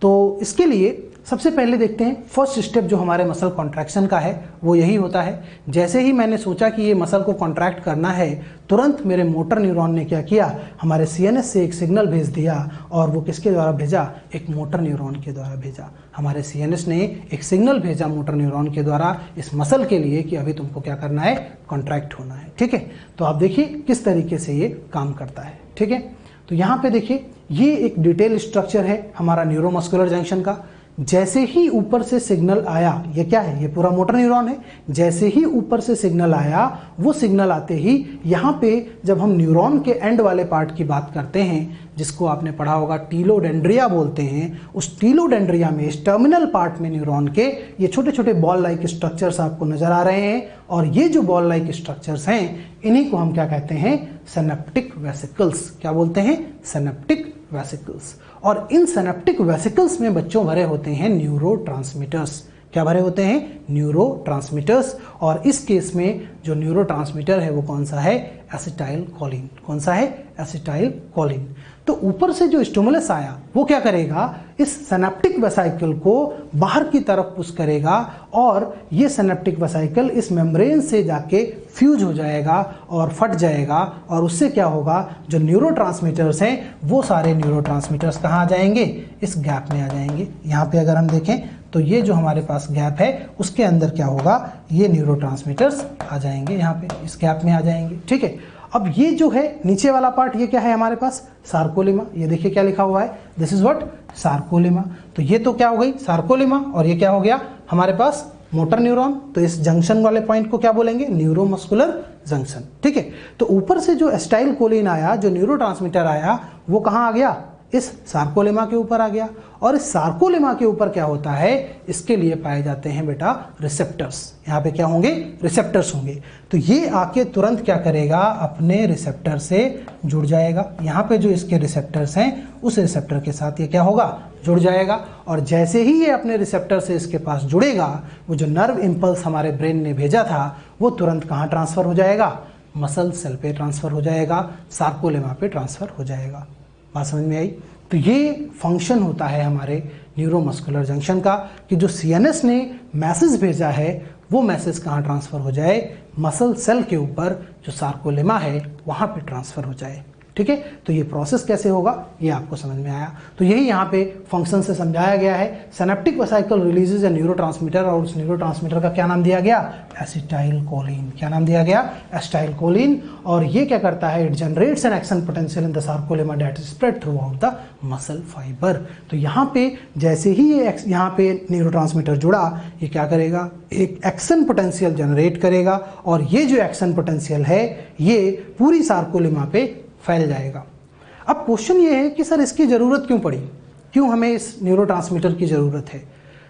तो इसके लिए सबसे पहले देखते हैं फर्स्ट स्टेप जो हमारे मसल कॉन्ट्रैक्शन का है वो यही होता है। जैसे ही मैंने सोचा कि ये मसल को कॉन्ट्रैक्ट करना है, तुरंत मेरे मोटर न्यूरॉन ने क्या किया, हमारे सीएनएस से एक सिग्नल भेज दिया। और वो किसके द्वारा भेजा, एक मोटर न्यूरॉन के द्वारा भेजा। हमारे सीएनएस ने एक सिग्नल भेजा मोटर न्यूरॉन के द्वारा इस मसल के लिए कि अभी तुमको क्या करना है, कॉन्ट्रैक्ट होना है। ठीक है, तो आप देखिए किस तरीके से ये काम करता है। ठीक है, तो यहाँ पे देखिए ये एक डिटेल स्ट्रक्चर है हमारा न्यूरोमस्कुलर जंक्शन का। जैसे ही ऊपर से सिग्नल आया, ये क्या है, ये पूरा मोटर न्यूरॉन है। जैसे ही ऊपर से सिग्नल आया, वो सिग्नल आते ही यहाँ पे जब हम न्यूरॉन के एंड वाले पार्ट की बात करते हैं, जिसको आपने पढ़ा होगा टीलोडेंड्रिया बोलते हैं, उस टीलोडेंड्रिया में इस टर्मिनल पार्ट में न्यूरॉन के ये छोटे छोटे बॉल लाइक स्ट्रक्चर्स आपको नजर आ रहे हैं। और ये जो बॉल लाइक स्ट्रक्चर्स हैं, इन्हीं को हम क्या कहते हैं, सिनेप्टिक वेसिकल्स। क्या बोलते हैं, सिनेप्टिक वेसिकल्स। और इन सिनेप्टिक वेसिकल्स में बच्चों भरे होते हैं न्यूरोट्रांसमीटर्स। क्या भरे होते हैं, न्यूरोट्रांसमीटर्स। और इस केस में जो न्यूरोट्रांसमीटर है वो कौन सा है, एसिटाइल कोलिन। कौन सा है, एसिटाइल कोलिन। तो ऊपर से जो स्टिमुलस आया वो क्या करेगा, इस सिनेप्टिक वेसिकल को बाहर की तरफ पुश करेगा और ये सिनेप्टिक वेसिकल इस मेम्ब्रेन से जाके फ्यूज हो जाएगा और फट जाएगा। और उससे क्या होगा, जो न्यूरोट्रांसमीटर्स हैं वो सारे न्यूरोट्रांसमीटर्स कहाँ आ जाएंगे, इस गैप में आ जाएंगे। यहाँ पे अगर हम देखें तो ये जो हमारे पास गैप है उसके अंदर क्या होगा, ये न्यूरोट्रांसमीटर्स आ जाएंगे, यहाँ पे इस गैप में आ जाएंगे। ठीक है, अब ये जो है नीचे वाला पार्ट, ये क्या है हमारे पास, सार्कोलेमा। ये देखिए क्या लिखा हुआ है, दिस इज व्हाट, सार्कोलेमा। तो ये तो क्या हो गई, सार्कोलेमा। और ये क्या हो गया हमारे पास, मोटर न्यूरॉन। तो इस जंक्शन वाले पॉइंट को क्या बोलेंगे, न्यूरोमस्कुलर जंक्शन। ठीक है, तो ऊपर से जो एसिटाइल कोलिन आया, जो न्यूरोट्रांसमीटर आया, वो कहाँ आ गया, इस सार्कोलेमा के ऊपर आ गया। और इस सार्कोलेमा के ऊपर क्या होता है, इसके लिए पाए जाते हैं बेटा रिसेप्टर्स। यहाँ पे क्या होंगे, रिसेप्टर्स होंगे। तो ये आके तुरंत क्या करेगा, अपने रिसेप्टर से जुड़ जाएगा। यहाँ पे जो इसके रिसेप्टर्स हैं उस रिसेप्टर के साथ ये क्या होगा, जुड़ जाएगा। और जैसे ही ये अपने रिसेप्टर से इसके पास जुड़ेगा, वो जो नर्व इंपल्स हमारे ब्रेन ने भेजा था वो तुरंत कहाँ ट्रांसफर हो जाएगा, मसल सेल पे ट्रांसफर हो जाएगा, सार्कोलेमा पे ट्रांसफर हो जाएगा। बात समझ में आई। तो ये फंक्शन होता है हमारे न्यूरोमस्कुलर जंक्शन का कि जो सीएनएस ने मैसेज भेजा है वो मैसेज कहाँ ट्रांसफर हो जाए, मसल सेल के ऊपर जो सार्कोलेमा है वहाँ पे ट्रांसफर हो जाए। ठीक है, तो ये प्रोसेस कैसे होगा ये आपको समझ में आया। तो यही यहाँ पे फंक्शन से समझाया गया है। सिनेप्टिक वेसिकल रिलीजेज ए न्यूरोट्रांसमीटर, और उस न्यूरोट्रांसमीटर का क्या नाम दिया गया, एसिटाइल कोलिन। क्या नाम दिया गया, एसिटाइल कोलिन। और ये क्या करता है, it generates an action potential in the sarcolemma that is spread through out the muscle fibre. तो यहाँ पे जैसे ही ये यहाँ पे न्यूरोट्रांसमीटर जुड़ा, ये क्या करेगा, एक एक्शन पोटेंशियल जनरेट करेगा। और ये जो एक्शन पोटेंशियल है ये पूरी सार्कोलेमा पे फैल जाएगा। अब क्वेश्चन ये है कि सर इसकी ज़रूरत क्यों पड़ी, क्यों हमें इस न्यूरोट्रांसमीटर की ज़रूरत है।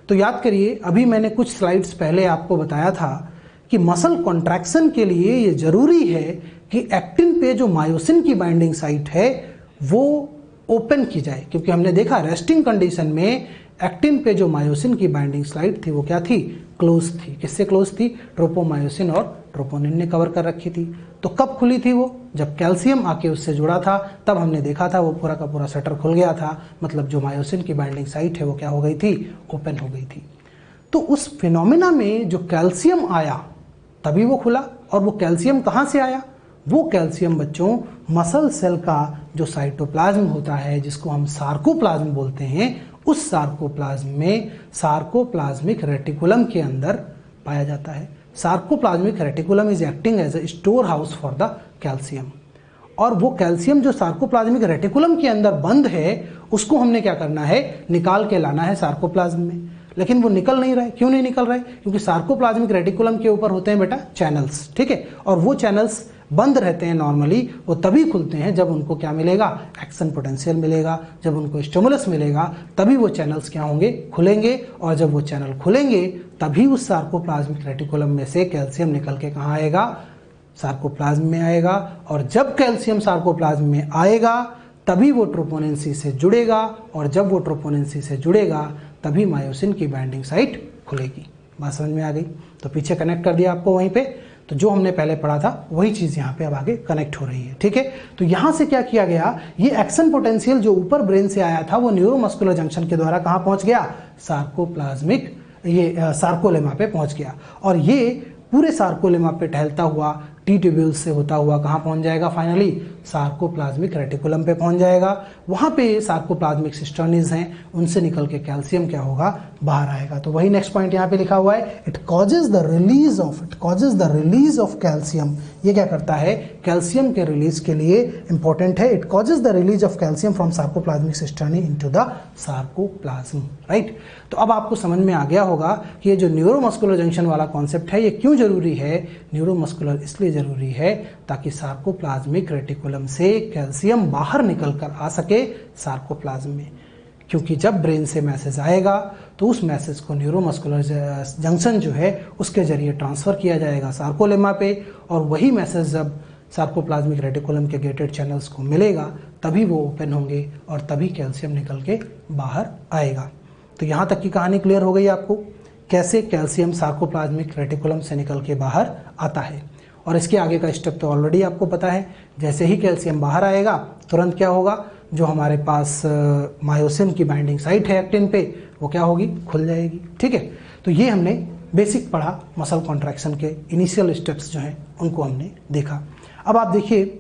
तो याद करिए, अभी मैंने कुछ स्लाइड्स पहले आपको बताया था कि मसल कॉन्ट्रैक्शन के लिए ये ज़रूरी है कि एक्टिन पे जो मायोसिन की बाइंडिंग साइट है वो ओपन की जाए। क्योंकि हमने देखा रेस्टिंग कंडीशन में एक्टिन पे जो मायोसिन की बाइंडिंग साइट थी वो क्या थी, क्लोज थी। किससे क्लोज थी, ट्रोपोमायोसिन और ट्रोपोनिन ने कवर कर रखी थी। तो कब खुली थी वो, जब कैल्शियम आके उससे जुड़ा था, तब हमने देखा था वो पूरा का पूरा शटर खुल गया था। मतलब जो मायोसिन की बाइंडिंग साइट है वो क्या हो गई थी, ओपन हो गई थी। तो उस फिनोमिना में जो कैल्शियम आया तभी वो खुला। और वो कैल्शियम कहाँ से आया, वो कैल्शियम बच्चों मसल सेल का जो साइटोप्लाज्म होता है, जिसको हम सार्कोप्लाज्म बोलते हैं, उस सार्कोप्लाज्म में सार्कोप्लाज्मिक रेटिकुलम के अंदर पाया जाता है। Sarcoplasmic reticulum is acting as a store house for the calcium. और वो कैल्शियम जो सार्कोप्लाज्मिक रेटिकुलम के अंदर बंद है उसको हमने क्या करना है, निकाल के लाना है सार्कोप्लाज्म में। लेकिन वो निकल नहीं रहा है। क्यों नहीं निकल रहा है? क्योंकि सार्कोप्लाज्मिक रेटिकुलम के ऊपर होते हैं बेटा चैनल्स, ठीक है, और वो चैनल्स बंद रहते हैं नॉर्मली, वो तभी खुलते हैं जब उनको क्या मिलेगा, एक्शन पोटेंशियल मिलेगा, जब उनको स्टिमुलस मिलेगा तभी वो चैनल्स क्या होंगे, खुलेंगे, और जब वो चैनल खुलेंगे तभी उस सार्कोप्लाज्मिक रेटिकुलम में से कैल्शियम निकल के कहाँ आएगा, सार्कोप्लाज्म में आएगा, और जब कैल्शियम सार्कोप्लाज्म में आएगा तभी वो ट्रोपोनिन सी से जुड़ेगा, और जब वो ट्रोपोनिन सी से जुड़ेगा तभी मायोसिन की बाइंडिंग साइट खुलेगी। बात समझ में आ गई? तो पीछे कनेक्ट कर दिया आपको वहीं पे, तो जो हमने पहले पढ़ा था वही चीज़ यहाँ पे अब आगे कनेक्ट हो रही है, ठीक है। तो यहाँ से क्या किया गया, ये एक्शन पोटेंशियल जो ऊपर ब्रेन से आया था वो न्यूरोमस्कुलर जंक्शन के द्वारा कहाँ पहुँच गया, सार्कोप्लाज्मिक ये सार्कोलेमा पे पहुँच गया, और ये पूरे सार्कोलेमा पे टहलता हुआ टी ट्यूब्यूल्स से होता हुआ कहाँ पहुँच जाएगा, फाइनली सार्कोप्लाज्मिक रेटिकुलम पे पहुँच जाएगा। वहाँ पे सार्कोप्लाज्मिक सिस्टर्नीज हैं, उनसे निकल के कैल्शियम क्या होगा, बाहर आएगा। तो वही नेक्स्ट पॉइंट यहाँ पे लिखा हुआ है, it causes the release of calcium. ये क्या करता है, कैल्शियम के रिलीज के लिए इंपॉर्टेंट है। It causes the release of calcium from sarcoplasmic cisternae into the sarcoplasm, right. तो अब आपको समझ में आ गया होगा कि ये जो न्यूरोमस्कुलर जंक्शन वाला कॉन्सेप्ट है ये क्यों जरूरी है। न्यूरोमस्कुलर इसलिए जरूरी है ताकि सार्कोप्लाज्मिक रेटिकुलम से कैल्शियम बाहर निकल कर आ सके सार्कोप्लाज्म में, क्योंकि जब ब्रेन से मैसेज आएगा तो उस मैसेज को न्यूरोमस्कुलर जंक्शन जो है उसके जरिए ट्रांसफ़र किया जाएगा सार्कोलेमा पे, और वही मैसेज जब सार्कोप्लाज्मिक रेटिकुलम के गेटेड चैनल्स को मिलेगा तभी वो ओपन होंगे और तभी कैल्शियम निकल के बाहर आएगा। तो यहाँ तक की कहानी क्लियर हो गई आपको, कैसे कैल्शियम सार्कोप्लाज्मिक रेटिकुलम से निकल के बाहर आता है। और इसके आगे का स्टेप तो ऑलरेडी आपको पता है, जैसे ही कैल्शियम बाहर आएगा तुरंत क्या होगा, जो हमारे पास मायोसिन की बाइंडिंग साइट है एक्टिन पे वो क्या होगी, खुल जाएगी, ठीक है। तो ये हमने बेसिक पढ़ा, मसल कॉन्ट्रैक्शन के इनिशियल स्टेप्स जो हैं उनको हमने देखा। अब आप देखिए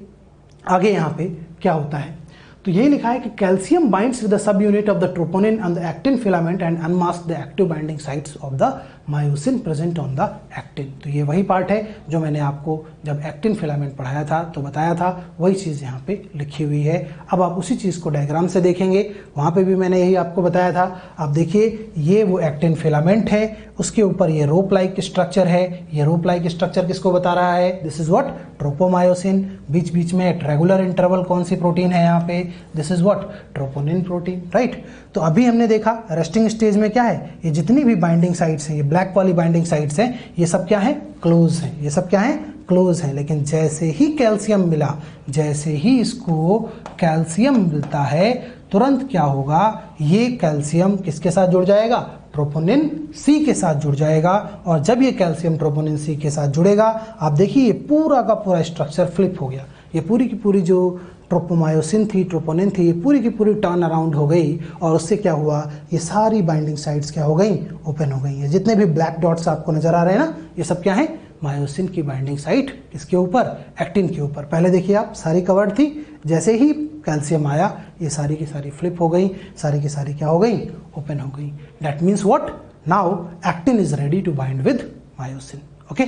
आगे यहाँ पे क्या होता है, तो यही लिखा है कि calcium binds with the sub unit of the troponin on the actin filament and unmask the active binding sites of the myosin present on the actin. तो ये वही पार्ट है जो मैंने आपको जब एक्टिन फिलामेंट पढ़ाया था तो बताया था, वही चीज़ यहाँ पे लिखी हुई है। अब आप उसी चीज़ को डायग्राम से देखेंगे, वहाँ पे भी मैंने यही आपको बताया था। आप देखिए ये वो एक्टिन फिलामेंट है, उसके ऊपर ये रोप लाइक स्ट्रक्चर है। ये रोप लाइक स्ट्रक्चर किसको बता रहा है, दिस इज व्हाट, ट्रोपोमायोसिन। बीच बीच में रेगुलर इंटरवल कौन सी प्रोटीन है यहाँ पे, this is what, troponin protein, right. तो अभी हमने देखा रेस्टिंग स्टेज में क्या है, ये जितनी भी बाइंडिंग साइट्स हैं, ये ब्लैक वाली बाइंडिंग साइट्स हैं, ये सब क्या है, क्लोज हैं, ये सब क्या है, क्लोज है। लेकिन जैसे ही कैल्शियम मिला, जैसे ही इसको कैल्शियम मिलता है तुरंत क्या होगा, ये कैल्शियम किसके साथ जुड़ जाएगा, ट्रोपोनिन सी के साथ जुड़ जाएगा। और जब ये कैल्शियम ट्रोपोनिन सी के साथ जुड़ेगा, आप देखिए ये पूरा का पूरा स्ट्रक्चर फ्लिप हो गया। ये पूरी की पूरी जो ट्रोपोमायोसिन थी, ट्रोपोनिन थी, ये पूरी की पूरी टर्न अराउंड हो गई, और उससे क्या हुआ, ये सारी बाइंडिंग साइट्स क्या हो गई, ओपन हो गई हैं। जितने भी ब्लैक डॉट्स आपको नजर आ रहे हैं ना, ये सब क्या है, मायोसिन की बाइंडिंग साइट किसके ऊपर, एक्टिन के ऊपर। पहले देखिए आप सारी कवर्ड थी, जैसे ही कैल्शियम आया ये सारी की सारी फ्लिप हो गई, सारी की सारी क्या हो गई, ओपन हो गई। That means what, now actin is ready to bind with myosin. Okay,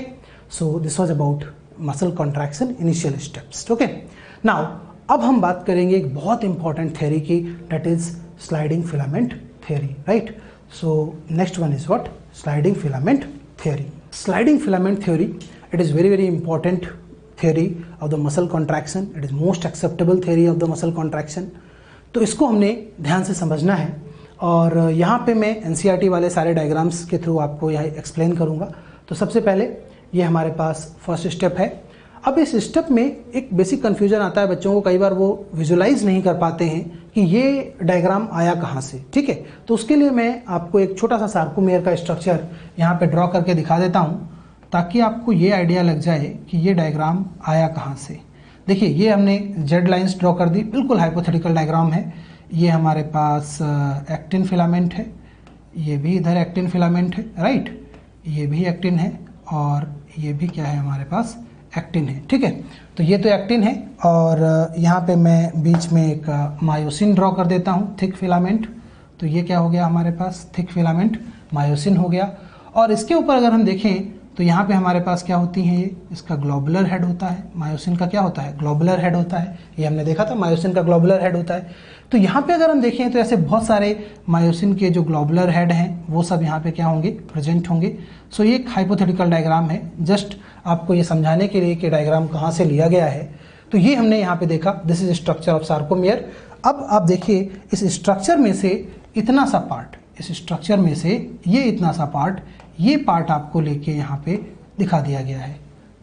so this was about muscle contraction initial steps. Okay, now अब हम बात करेंगे एक बहुत इंपॉर्टेंट थ्योरी की, that is sliding filament theory, right. So next one is what, sliding filament theory. Sliding filament theory, it is very very important theory of the muscle contraction. It is most acceptable theory of the muscle contraction. तो इसको हमने ध्यान से समझना है, और यहाँ पे मैं NCERT वाले सारे डायग्राम्स के थ्रू आपको यहाँ एक्सप्लेन करूँगा। तो सबसे पहले ये हमारे पास फर्स्ट स्टेप है। अब इस स्टेप में एक बेसिक कन्फ्यूजन आता है बच्चों को, कई बार वो विजुलाइज नहीं कर पाते हैं कि ये डायग्राम आया कहाँ से, ठीक है। तो उसके लिए मैं आपको एक छोटा सा सार्कोमेयर का स्ट्रक्चर यहाँ पे ड्रॉ करके दिखा देता हूँ, ताकि आपको ये आइडिया लग जाए कि ये डायग्राम आया कहाँ से। देखिए ये हमने जेड लाइंस ड्रॉ कर दी, बिल्कुल हाइपोथेटिकल डायग्राम है। ये हमारे पास एक्टिन फिलामेंट है, ये भी इधर एक्टिन फिलामेंट है, राइट, ये भी एक्टिन है, और ये भी क्या है हमारे पास, एक्टिन है, ठीक है। तो ये तो एक्टिन है, और यहाँ पे मैं बीच में एक मायोसिन ड्रॉ कर देता हूँ, थिक फिलामेंट। तो ये क्या हो गया हमारे पास, थिक फिलामेंट मायोसिन हो गया। और इसके ऊपर अगर हम देखें तो यहाँ पे हमारे पास क्या होती है, ये इसका ग्लोबुलर हेड होता है, मायोसिन का क्या होता है, ग्लोबुलर हेड होता है। ये हमने देखा था मायोसिन का ग्लोबुलर हेड होता है। तो यहाँ पे अगर हम देखें तो ऐसे बहुत सारे मायोसिन के जो ग्लोबुलर हेड हैं वो सब यहाँ पे क्या होंगे, प्रेजेंट होंगे। सो ये एक हाइपोथेटिकल डायग्राम है, जस्ट आपको ये समझाने के लिए कि डायग्राम कहाँ से लिया गया है। तो ये हमने यहाँ पे देखा, this is structure of sarcomere. अब आप देखिए इस स्ट्रक्चर में से इतना सा पार्ट, इस स्ट्रक्चर में से ये इतना सा पार्ट, ये पार्ट आपको लेके यहाँ पे दिखा दिया गया है।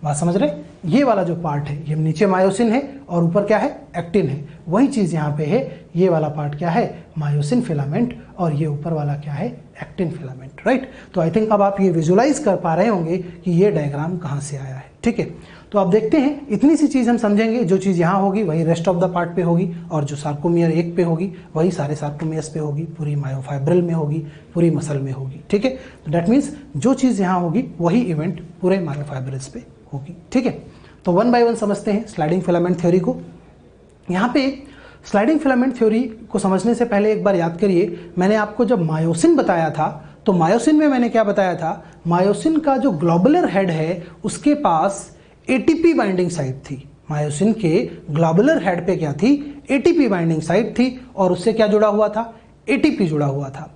बात समझ रहे? ये वाला जो पार्ट है ये नीचे मायोसिन है और ऊपर क्या है, एक्टिन है। वही चीज़ यहाँ पे है, ये वाला पार्ट क्या है, मायोसिन फिलामेंट, और ये ऊपर वाला क्या है, एक्टिन फिलामेंट, राइट। तो आई थिंक अब आप ये विजुलाइज कर पा रहे होंगे कि ये डायग्राम कहाँ से आया है, ठीक है। तो आप देखते हैं इतनी सी चीज़ हम समझेंगे, जो चीज़ यहाँ होगी वही रेस्ट ऑफ द पार्ट पे होगी, और जो सार्कोमियर एक पे होगी वही सारे सार्कोमियर्स पे होगी, पूरी मायोफाइब्रिल में होगी, पूरी मसल में होगी, ठीक है। तो दैट मीन्स जो चीज़ यहाँ होगी वही इवेंट पूरे मायोफाइब्रिल्स पे होगी, ठीक है। तो वन बाय वन समझते हैं स्लाइडिंग फिलामेंट थ्योरी को। यहाँ पे स्लाइडिंग फिलामेंट थ्योरी को समझने से पहले एक बार याद करिए, मैंने आपको जब मायोसिन बताया था तो मायोसिन में मैंने क्या बताया था, मायोसिन का जो ग्लोबुलर हेड है उसके पास एटीपी बाइंडिंग साइट थी। मायोसिन के ग्लोबुलर हेड पे क्या थी, एटीपी बाइंडिंग साइट थी, और उससे क्या जुड़ा हुआ था, एटीपी जुड़ा हुआ था।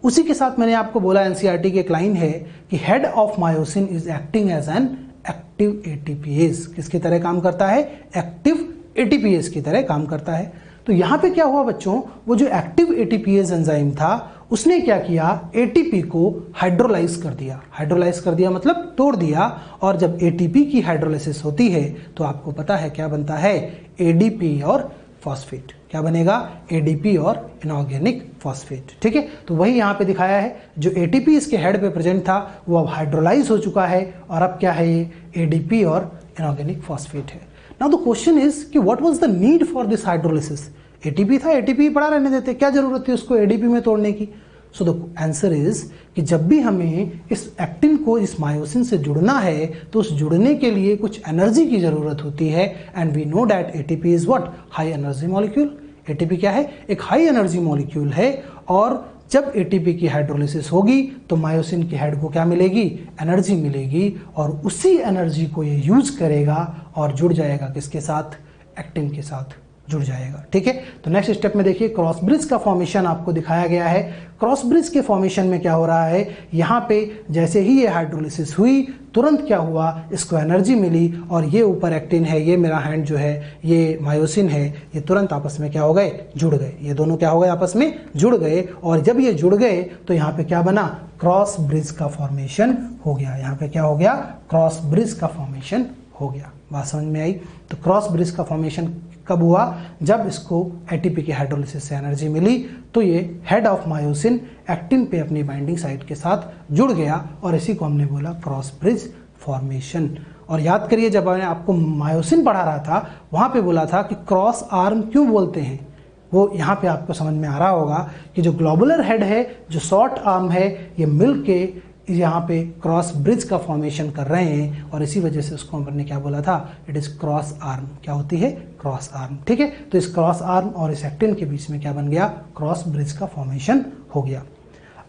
उसी के साथ मैंने आपको बोला, एनसीईआरटी की एक लाइन है कि head of myosin is acting as an active ATPase. किसकी तरह काम करता है, एक्टिव एटीपीएस की तरह काम करता है। तो यहाँ पे क्या हुआ बच्चों, वो जो एक्टिव एटीपीएस एंजाइम था उसने क्या किया, एटीपी को हाइड्रोलाइज कर दिया। हाइड्रोलाइज कर दिया मतलब तोड़ दिया, और जब एटीपी की हाइड्रोलाइसिस होती है तो आपको पता है क्या बनता है, एडीपी और फॉस्फेट। क्या बनेगा, एडीपी और इनऑर्गेनिक फॉस्फेट, ठीक है। तो वही यहाँ पे दिखाया है, जो एटीपी इसके हेड पे प्रेजेंट था वो अब हाइड्रोलाइज हो चुका है, और अब क्या है, ये एडीपी और इनऑर्गेनिक फॉस्फेट है। नाउ द क्वेश्चन इज कि what was the need for this hydrolysis. ATP था, एटीपी पड़ा रहने देते, क्या जरूरत थी उसको एडीपी में तोड़ने की। सो द आंसर इज कि जब भी हमें इस एक्टिन को इस मायोसिन से जुड़ना है तो उस जुड़ने के लिए कुछ एनर्जी की जरूरत होती है, and we know that ATP is what, high energy molecule. ATP क्या है, एक हाई एनर्जी मॉलिक्यूल है, और जब एटीपी की हाइड्रोलिसिस होगी तो मायोसिन के हेड को क्या मिलेगी, एनर्जी मिलेगी, और उसी एनर्जी को ये यूज करेगा और जुड़ जाएगा किसके साथ, एक्टिन के साथ जुड़ जाएगा, ठीक है। तो नेक्स्ट स्टेप में देखिए, क्रॉस ब्रिज का फॉर्मेशन आपको दिखाया गया है। क्रॉस ब्रिज के फॉर्मेशन में क्या हो रहा है, यहाँ पे जैसे ही ये हाइड्रोलिसिस हुई तुरंत क्या हुआ, इसको एनर्जी मिली, और ये ऊपर एक्टिन है, ये मेरा हैंड जो है ये मायोसिन है, ये तुरंत आपस में क्या हो गए, जुड़ गए। ये दोनों क्या हो गए, आपस में जुड़ गए, और जब ये जुड़ गए तो यहाँ पे क्या बना, क्रॉस ब्रिज का फॉर्मेशन हो गया। यहाँ पे क्या हो गया, क्रॉस ब्रिज का फॉर्मेशन हो गया। बात समझ में आई। तो क्रॉस ब्रिज का फॉर्मेशन कब हुआ, जब इसको एटीपी की हाइड्रोलिसिस से एनर्जी मिली, तो ये हेड ऑफ मायोसिन एक्टिन पे अपनी बाइंडिंग साइट के साथ जुड़ गया, और इसी को हमने बोला क्रॉस ब्रिज फॉर्मेशन। और याद करिए, जब मैंने आपको मायोसिन पढ़ा रहा था वहां पे बोला था कि क्रॉस आर्म क्यों बोलते हैं, वो यहाँ पे आपको समझ में आ रहा होगा कि जो ग्लोबुलर हेड है, जो शॉर्ट आर्म है, ये मिल के यहाँ पे क्रॉस ब्रिज का फॉर्मेशन कर रहे हैं, और इसी वजह से उसको हमने क्या बोला था, इट इज क्रॉस आर्म। क्या होती है, क्रॉस आर्म, ठीक है। तो इस क्रॉस आर्म और इस एक्टिन के बीच में क्या बन गया, क्रॉस ब्रिज का फॉर्मेशन हो गया।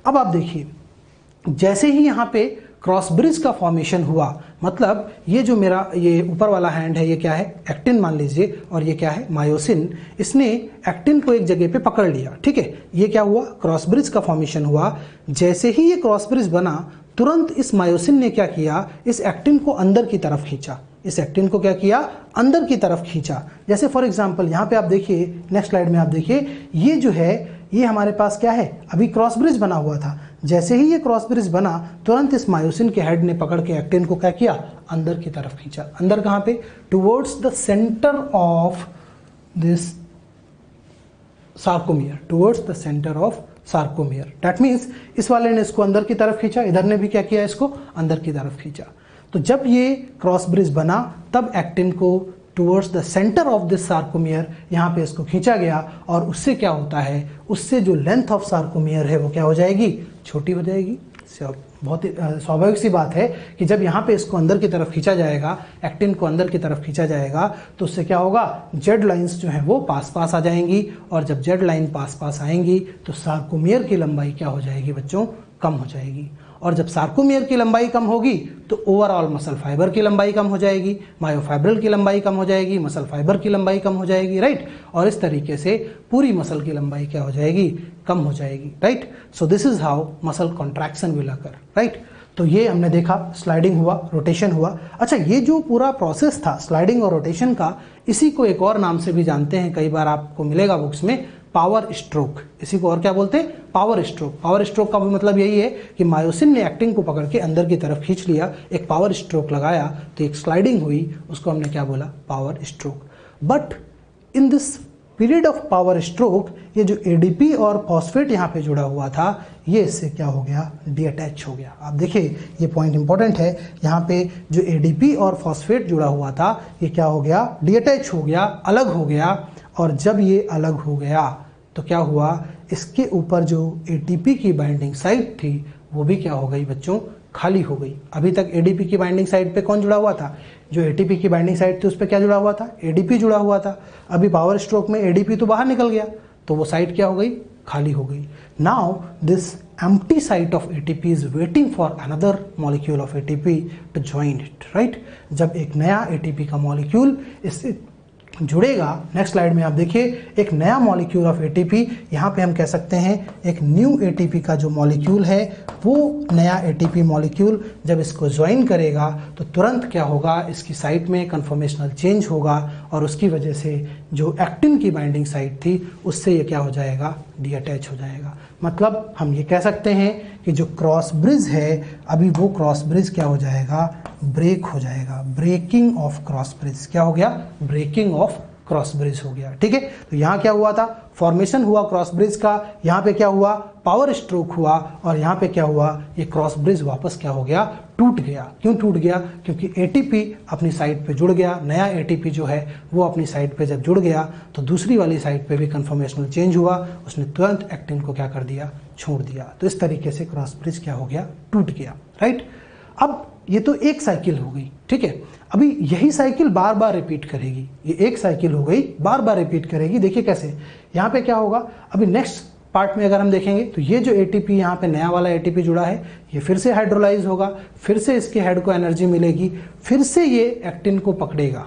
अब आप देखिए, जैसे ही यहाँ पे क्रॉस ब्रिज का फॉर्मेशन हुआ, मतलब ये जो मेरा ये ऊपर वाला हैंड है, ये क्या है, एक्टिन मान लीजिए, और ये क्या है, मायोसिन। इसने एक्टिन को एक जगह पे पकड़ लिया, ठीक है। ये क्या हुआ, क्रॉस ब्रिज का फॉर्मेशन हुआ। जैसे ही ये क्रॉस ब्रिज बना, तुरंत इस मायोसिन ने क्या किया, इस एक्टिन को अंदर की तरफ खींचा। इस एक्टिन को क्या किया, अंदर की तरफ खींचा। जैसे फॉर एग्जाम्पल यहाँ पे आप देखिए, नेक्स्ट स्लाइड में आप देखिए, ये जो है ये हमारे पास क्या है, अभी क्रॉस ब्रिज बना हुआ था। जैसे ही ये क्रॉस ब्रिज बना, तुरंत इस मायोसिन के हेड ने पकड़ के एक्टिन को क्या किया, अंदर की तरफ खींचा। अंदर कहाँ पे, towards the centre of this sarcomere, towards the centre of sarcomere. That means इस वाले ने इसको अंदर की तरफ खींचा, इधर ने भी क्या किया, इसको अंदर की तरफ खींचा। तो जब ये क्रॉस ब्रिज बना, तब एक्टिन को towards the centre of this sarcomere यहाँ पे इसको खींचा गया, और उससे क्या होता है, उससे जो लेंथ ऑफ सार्कोमियर है वो क्या हो जाएगी, छोटी हो जाएगी। बहुत ही स्वाभाविक सी बात है कि जब यहाँ पे इसको अंदर की तरफ खींचा जाएगा, एक्टिन को अंदर की तरफ खींचा जाएगा, तो उससे क्या होगा, जेड लाइंस जो है वो पास पास आ जाएंगी, और जब जेड लाइन पास पास आएंगी तो सार्कोमियर की लंबाई क्या हो जाएगी बच्चों, कम हो जाएगी। और जब सार्कोमियर की लंबाई कम होगी तो ओवरऑल मसल फाइबर की लंबाई कम हो जाएगी, मायोफाइब्रल की लंबाई कम हो जाएगी, मसल फाइबर की लंबाई कम हो जाएगी, राइट। और इस तरीके से पूरी मसल की लंबाई क्या हो जाएगी, कम हो जाएगी, right. So this is how muscle contraction will occur, right. तो ये हमने देखा, स्लाइडिंग हुआ, रोटेशन हुआ। अच्छा, ये जो पूरा प्रोसेस था स्लाइडिंग और रोटेशन का, इसी को एक और नाम से भी जानते हैं, कई बार आपको मिलेगा बुक्स में, पावर स्ट्रोक। इसी को और क्या बोलते हैं, पावर स्ट्रोक। पावर स्ट्रोक का भी मतलब यही है कि मायोसिन ने एक्टिन को पकड़ के अंदर की तरफ खींच लिया, एक पावर स्ट्रोक लगाया तो एक स्लाइडिंग हुई, उसको हमने क्या बोला, power stroke. But in this period of power stroke ये जो एडीपी और फॉस्फेट यहाँ पे जुड़ा हुआ था, ये इससे क्या हो गया, डीअटैच हो गया। आप देखिए ये पॉइंट इंपॉर्टेंट है, यहाँ पे जो एडीपी और फॉस्फेट जुड़ा हुआ था ये क्या हो गया, डीअटैच हो गया, अलग हो गया। और जब ये अलग हो गया तो क्या हुआ, इसके ऊपर जो एटीपी की बाइंडिंग साइट थी वो भी क्या हो गई बच्चों, खाली हो गई। अभी तक एडीपी की बाइंडिंग साइट पे कौन जुड़ा हुआ था, जो एटीपी की बाइंडिंग साइट थी उस पर क्या जुड़ा हुआ था, एडीपी जुड़ा हुआ था। अभी पावर स्ट्रोक में एडीपी तो बाहर निकल गया तो वो साइट क्या हो गई, खाली हो गई। Now this empty site of ATP is waiting for another molecule of ATP to join it, right? जब एक नया ATP का मॉलिक्यूल इससे जुड़ेगा, नेक्स्ट स्लाइड में आप देखिए, एक नया मॉलिक्यूल ऑफ एटीपी, यहाँ पे हम कह सकते हैं एक न्यू एटीपी का जो मॉलिक्यूल है, वो नया एटीपी मॉलिक्यूल जब इसको ज्वाइन करेगा तो तुरंत क्या होगा, इसकी साइट में कन्फॉर्मेशनल चेंज होगा और उसकी वजह से जो एक्टिन की बाइंडिंग साइट थी उससे ये क्या हो जाएगा, डीअटैच हो जाएगा। मतलब हम ये कह सकते हैं कि जो क्रॉस ब्रिज है, अभी वो क्रॉस ब्रिज क्या हो जाएगा, ब्रेक हो जाएगा। ब्रेकिंग ऑफ क्रॉस ब्रिज क्या हो गया, ब्रेकिंग ऑफ क्रॉस ब्रिज हो गया, ठीक है। तो यहाँ क्या हुआ था, फॉर्मेशन हुआ क्रॉस ब्रिज का, यहाँ पे क्या हुआ, पावर स्ट्रोक हुआ, और यहाँ पे क्या हुआ, ये क्रॉस ब्रिज वापस क्या हो गया, टूट गया। क्यों टूट गया, क्योंकि एटीपी अपनी साइड पे जुड़ गया, नया एटीपी जो है वो अपनी साइड पे जब जुड़ गया तो दूसरी वाली साइड पे भी कन्फॉर्मेशनल चेंज हुआ, उसने तुरंत एक्टिन को क्या कर दिया, छोड़ दिया। तो इस तरीके से क्रॉस ब्रिज क्या हो गया, टूट गया, राइट। अब ये तो एक साइकिल हो गई, ठीक है। अभी यही साइकिल बार बार रिपीट करेगी, ये एक साइकिल हो गई, बार बार रिपीट करेगी। देखिए कैसे, यहाँ पे क्या होगा, अभी नेक्स्ट पार्ट में अगर हम देखेंगे तो ये जो एटीपी यहाँ पे नया वाला एटीपी जुड़ा है, ये फिर से हाइड्रोलाइज होगा, फिर से इसके हेड को एनर्जी मिलेगी, फिर से ये एक्टिन को पकड़ेगा।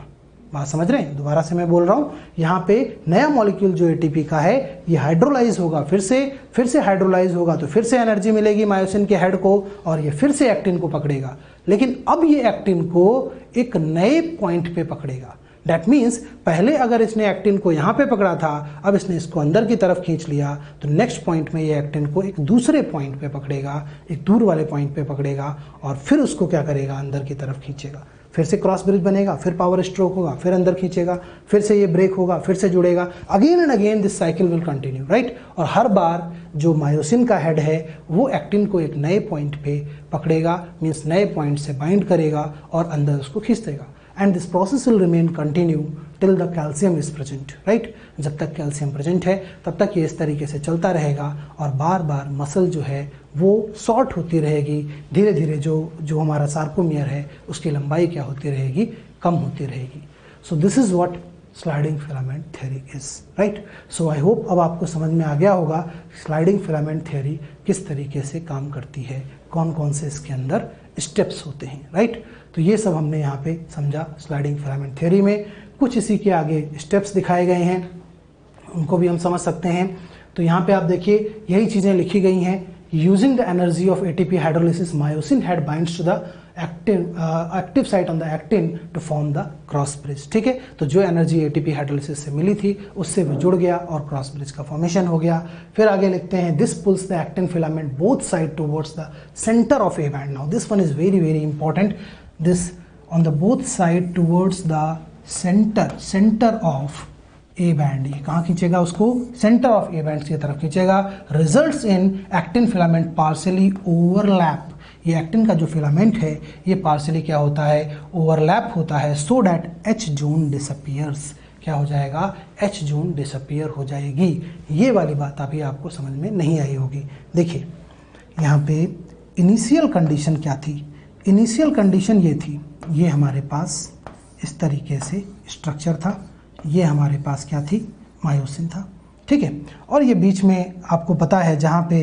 बात समझ रहे हैं, दोबारा से मैं बोल रहा हूँ, यहाँ पे नया मॉलिक्यूल जो एटीपी का है ये हाइड्रोलाइज होगा, फिर से हाइड्रोलाइज होगा तो फिर से एनर्जी मिलेगी मायोसिन के हेड को और ये फिर से एक्टिन को पकड़ेगा। लेकिन अब ये एक्टिन को एक नए पॉइंट पे पकड़ेगा। दैट मीन्स पहले अगर इसने एक्टिन को यहाँ पे पकड़ा था, अब इसने इसको अंदर की तरफ खींच लिया, तो नेक्स्ट पॉइंट में ये एक्टिन को एक दूसरे पॉइंट पे पकड़ेगा, एक दूर वाले पॉइंट पे पकड़ेगा और फिर उसको क्या करेगा, अंदर की तरफ खींचेगा। फिर से क्रॉस ब्रिज बनेगा, फिर पावर स्ट्रोक होगा, फिर अंदर खींचेगा, फिर से ये ब्रेक होगा, फिर से जुड़ेगा। Again and again this cycle will continue, right. और हर बार जो मायोसिन का हेड है वो एक्टिन को एक नए पॉइंट पे पकड़ेगा, मीन्स नए पॉइंट से बाइंड करेगा और अंदर उसको खींच देगा। And this process will remain continue till the calcium is present, right. जब तक कैल्शियम प्रेजेंट है तब तक ये इस तरीके से चलता रहेगा और बार बार मसल जो है वो शॉर्ट होती रहेगी, धीरे धीरे जो हमारा सार्कोमियर है उसकी लंबाई क्या होती रहेगी, कम होती रहेगी। So this is what sliding filament theory is, right. So I hope अब आपको समझ में आ गया होगा स्लाइडिंग फिलामेंट थ्योरी किस तरीके से काम करती है, कौन कौन से इसके अंदर स्टेप्स होते हैं, राइट। तो ये सब हमने यहाँ पे समझा स्लाइडिंग फिलामेंट थ्योरी में। कुछ इसी के आगे स्टेप्स दिखाए गए हैं, उनको भी हम समझ सकते हैं। तो यहाँ पे आप देखिए यही चीज़ें लिखी गई हैं। Using the energy of ATP hydrolysis myosin head binds to the active site on the actin to form the cross bridge, ठीक है। तो जो एनर्जी एटीपी हाइड्रोलिसिस से मिली थी उससे वो जुड़ गया और क्रॉस ब्रिज का फॉर्मेशन हो गया। फिर आगे लिखते हैं this pulls the actin filament both side towards the centre of A band. Now this one is very very important, this on the both side towards the centre of A band. ये कहाँ खींचेगा उसको, centre of A band की तरफ खींचेगा। Results in actin filament partially overlap. ये actin का जो फिलामेंट है ये पार्शियली क्या होता है, ओवरलैप होता है, so that H zone disappears. क्या हो जाएगा, एच जोन डिसअपियर हो जाएगी। ये वाली बात अभी आपको समझ में नहीं आई होगी। देखिए यहाँ पे इनिशियल कंडीशन क्या थी, इनिशियल कंडीशन ये थी, ये हमारे पास इस तरीके से स्ट्रक्चर था, ये हमारे पास क्या थी, मायोसिन था, ठीक है। और ये बीच में आपको पता है जहाँ पे